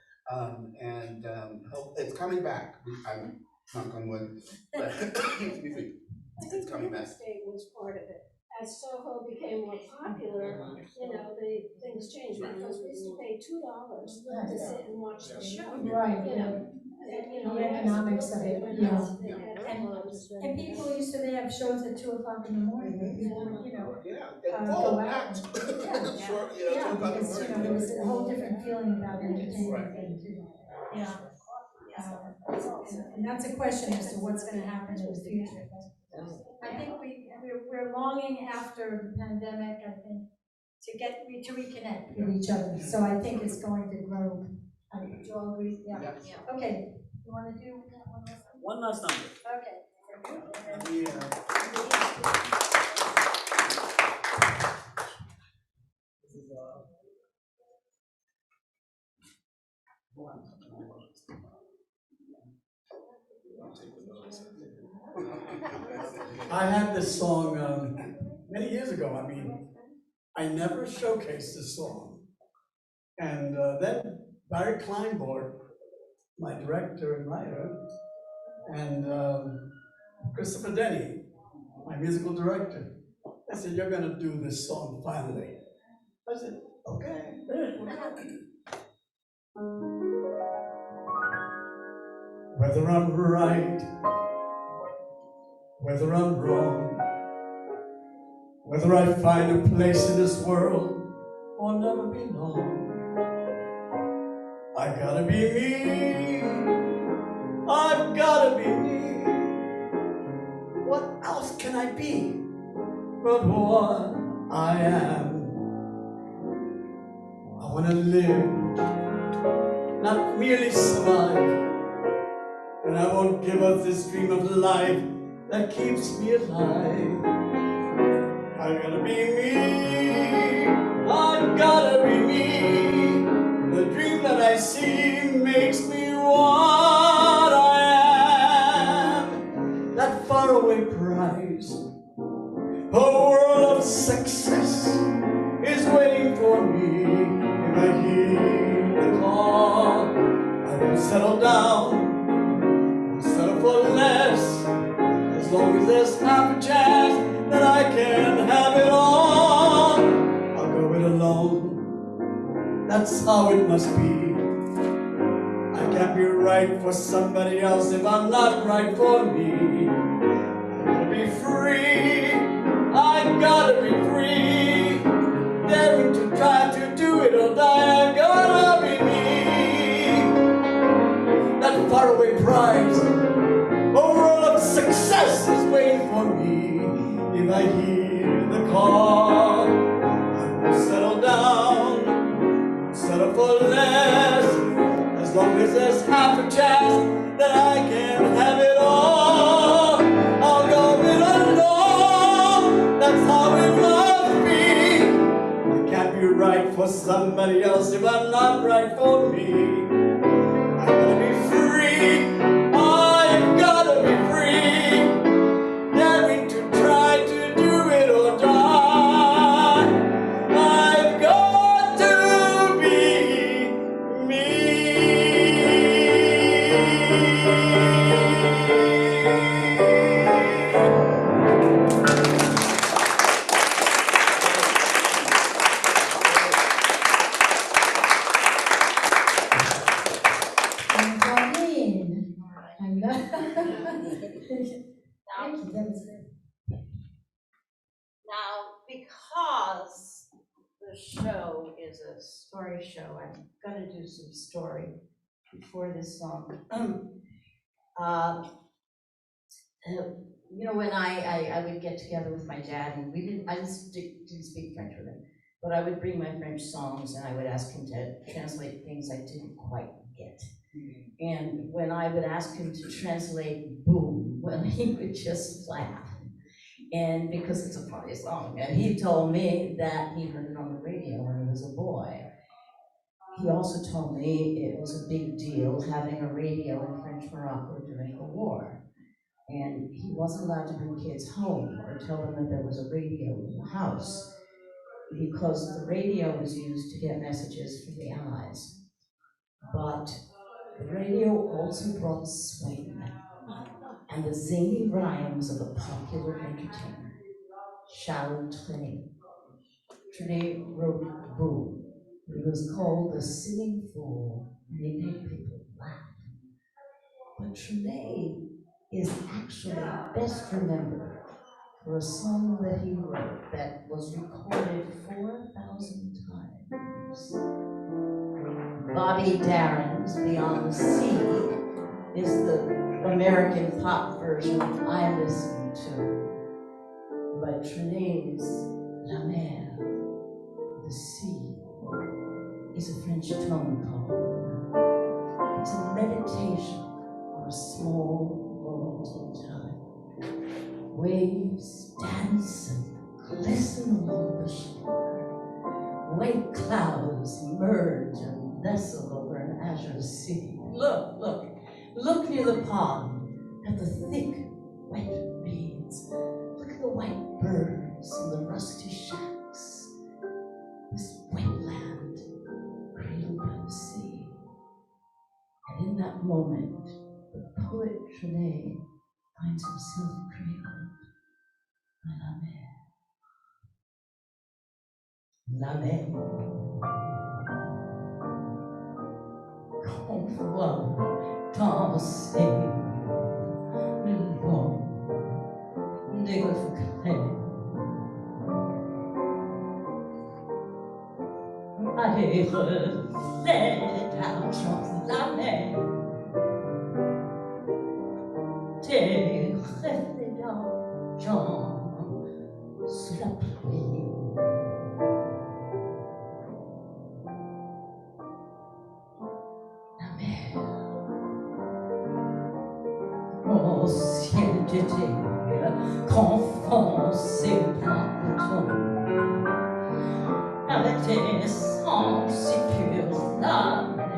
It's coming back. I'm knock on wood, but excuse me, it's coming back. Real estate was part of it. As Soho became more popular, the things changed because we used to pay $2 to sit and watch the show. Right. The economics of it, And people used to have shows at 2:00 in the morning, and people would, go out. Because, there was a whole different feeling about entertainment then too. Yeah. And that's a question as to what's gonna happen in the future. I think we're longing after the pandemic, I think, to reconnect with each other. So I think it's going to grow. Do you all agree? Yeah. Okay, you wanna do one last number? Okay. I had this song many years ago. I mean, I never showcased this song And then Barry Kleinborg, my director and writer, and Christopher Denny, my musical director. I said, "You're gonna do this song finally." I said, "Okay." Whether I'm right, whether I'm wrong, whether I find a place in this world or never belong, I gotta be me. I've gotta be me. What else can I be but what I am? I wanna live, not merely survive. And I won't give up this dream of life that keeps me alive. I gotta be me. I gotta be me. The dream that I see makes me what I am. That faraway prize, a world of success is waiting for me. If I hear the call, I will settle down. Settle for less, as long as there's half a chance that I can have it all. I'll go it alone, that's how it must be. I can't be right for somebody else if I'm not right for me. I gotta be free, I gotta be free. Daring to try to do it or die, I gotta be me. That faraway prize, a world of success is waiting for me. If I hear the call, I will settle down, settle for less, as long as there's half a chance that I can have it all. I'll go it alone, that's how it must be. I can't be right for somebody else if I'm not right for me. I gotta be free, I've gotta be free, daring to try to do it or die. I've got to be me. And Claudine, I know. Thank you, that was good. Now, because the show is a story show, I'm gonna do some story before this song. You know, when I would get together with my dad, and I didn't speak French with him, but I would bring my French songs and I would ask him to translate things I didn't quite get. And when I would ask him to translate boom, well, he would just laugh. And because it's a funny song, and he told me that he heard it on the radio when he was a boy. He also told me it was a big deal having a radio in French Morocco during the war. And he wasn't allowed to bring kids home or tell them that there was a radio in the house, because the radio was used to get messages from the Allies. But the radio also brought swing and the zany rhymes of a popular entertainer, Charles Trenet. Trenet wrote Boom. He was called the silly fool, and he made people laugh. But Trenet is actually best remembered for a song that he wrote that was recorded 4,000 times. Bobby Darin's Beyond the Sea is the American pop version I listen to. But Trenet's La Mer, the sea, is a French tone poem. It's a meditation on a small moment in time. Waves dance and glisten along the shore. White clouds merge and nestle over an azure sea. Look near the pond at the thick, wet reeds. Look at the white birds and the rusty shacks. This wetland Clay finds himself cradled by la mer. La mer convoit danser le long des golfes clairs. Allez, reflets d'argent, la mer, tes reflets d'argent sous la pluie. La mer, au ciel d'été, qu'enfoncé par le temps, avec tes sangs si purs, la mer,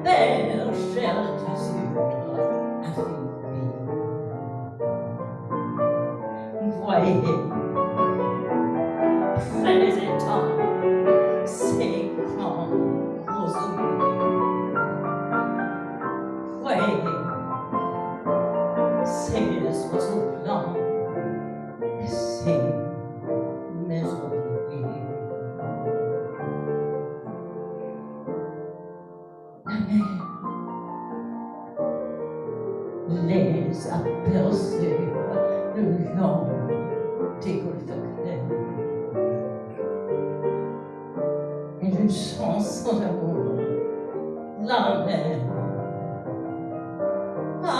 bergère d'azur infinie. Voyez, près des étangs, ces grands roseaux. Voyez, ces oiseaux blancs et ces maisons bleues. La mer les a bercés le long des golfes clairs. Et d'une chanson d'amour, la mer a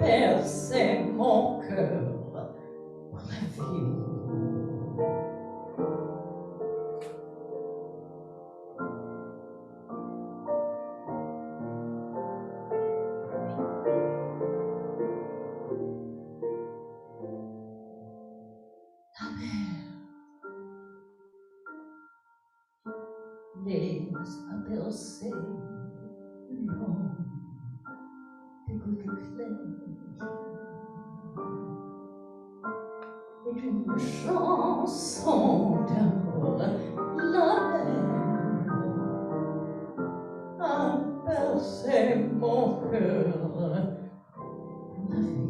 bercé mon cœur pour la vie. La mer les a bercés le long des golfes clairs. Et d'une chanson d'amour, la mer a bercé mon cœur pour la vie.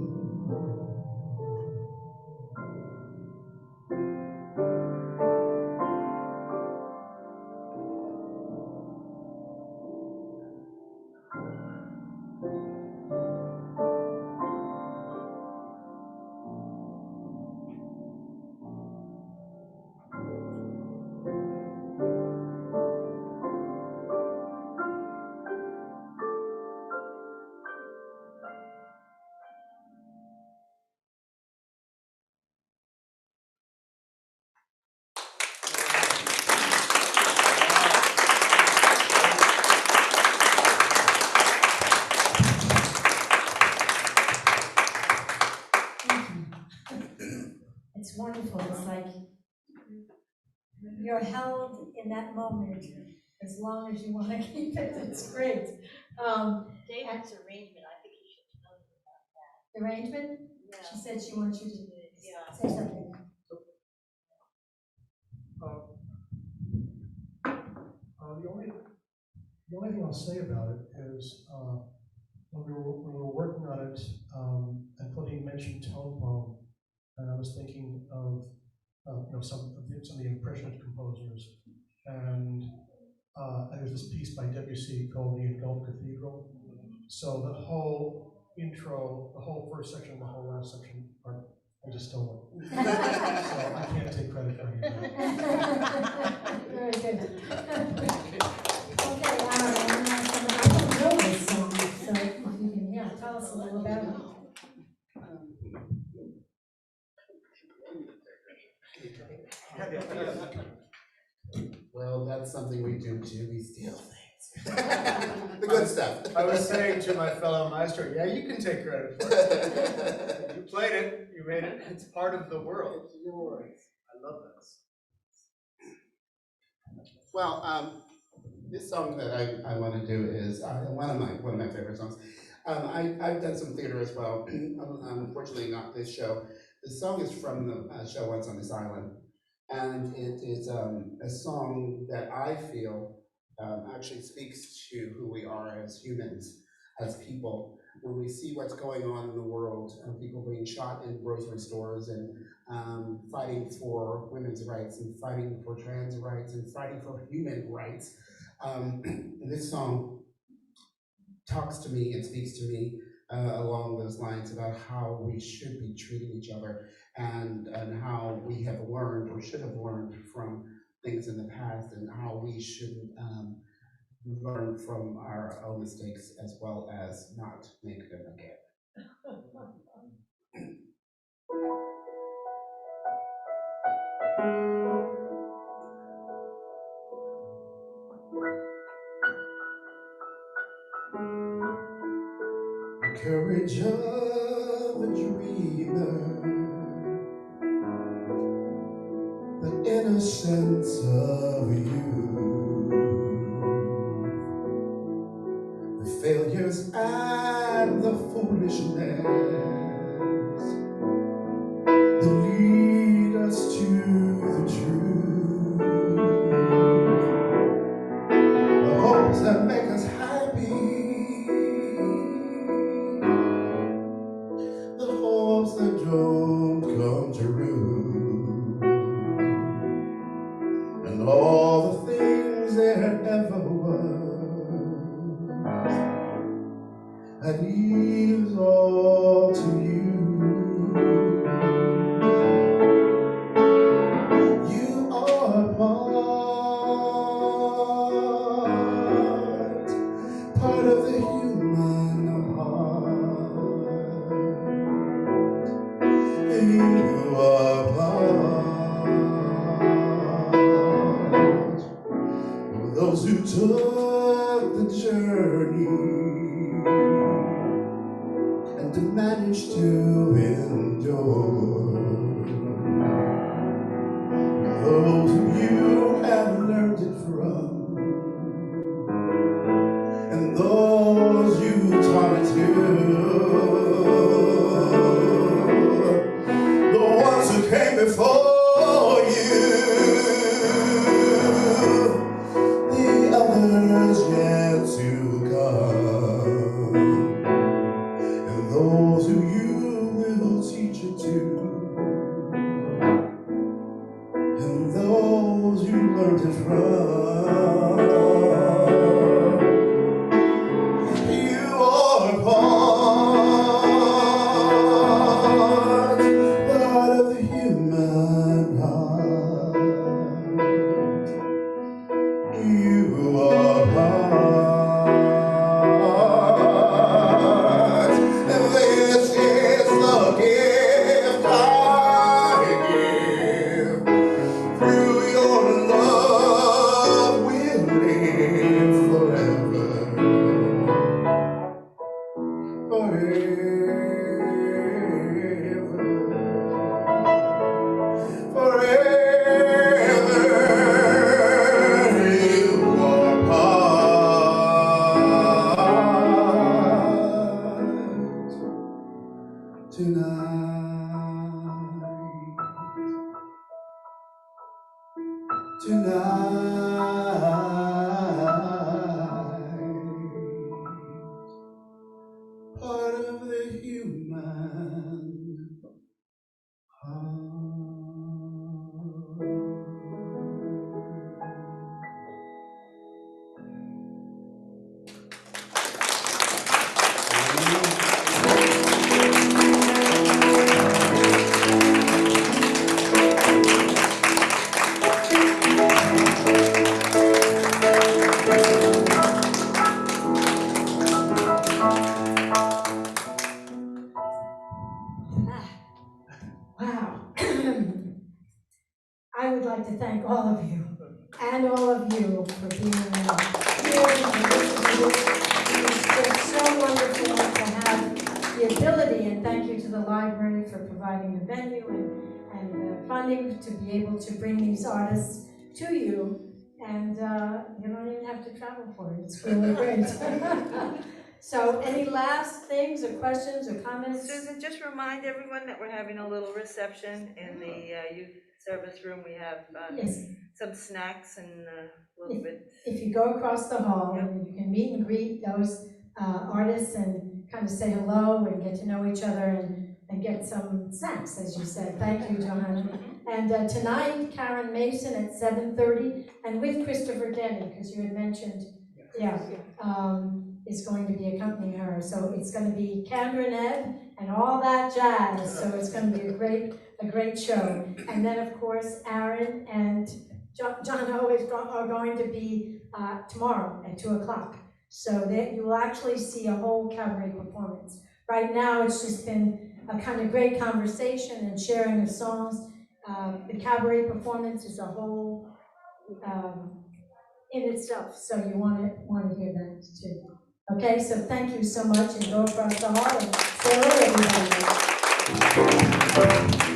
It's wonderful, it's like you're held in that moment as long as you want to keep it, it's great. David's arrangement, I think you should tell them about that. Arrangement? Yeah. She said she wants you to Yeah. say something. The only thing I'll say about it is when we were working on it, and Claudine mentioned tone poem, and I was thinking of some of the Impressionist composers, and there's this piece by Debussy called The Engulfed Cathedral. So the whole intro, the whole first section, the whole last section are I just stole it. So I can't take credit for any of that. Very good. Okay, I don't know this song, so if you can, tell us a little about it. Well, that's something we do too, we steal things. The good stuff. I was saying to my fellow maestro, yeah, you can take credit for it. You played it, you made it, it's part of the world. It's yours. I love this. Well, this song that I want to do is one of my favorite songs. I've done some theater as well. Unfortunately, not this show. The song is from the show Once on This Island, and it is a song that I feel actually speaks to who we are as humans, as people. when we see what's going on in the world, people being shot in grocery stores and fighting for women's rights and fighting for trans rights and fighting for human rights. This song talks to me and speaks to me along those lines about how we should be treating each other and how we have learned or should have learned from things in the past and how we should learn from our own mistakes as well as not make them again. The courage of a dreamer, the innocence of you, the failures and the foolishness that lead us to the truth, the hopes that make us happy, the hopes that don't come true, and all the things there ever was, I leave all to you. You are part of the human heart. You are part of those who took the journey and to manage to endure. Those of you have learned it from, and those you taught it to, the ones who came before you, the others yet to come, and those who you will teach it to, and those you learned it from. You are part of the human heart. You are part, and this is the gift I give. Through your love we'll live forever, forever, forever. You are part tonight, part of the human heart. Wow. I would like to thank all of you and all of you for being here and listening. It's just so wonderful to have the ability, and thank you to the library for providing the venue and the funding to be able to bring these artists to you. And you don't even have to travel for it. It's really great. So any last things or questions or comments? Susan, just remind everyone that we're having a little reception in the youth service room. We have Yes. some snacks and a little bit. If you go across the hall, you can meet and greet those artists and kind of say hello and get to know each other and get some snacks, as you said. Thank you, Johanna. And tonight, Karen Mason at 7:30, and with Christopher Denny, because you had mentioned, is going to be accompanying her. So it's going to be Kendra and Ed and all that jazz. So it's going to be a great show. And then, of course, Aaron and Jono are going to be tomorrow at 2 o'clock. So that you will actually see a whole cabaret performance. Right now, it's just been a kind of great conversation and sharing of songs. The cabaret performance is a whole in itself, so you want to hear that too. Okay, so thank you so much, and go across the hall and say hello, everybody.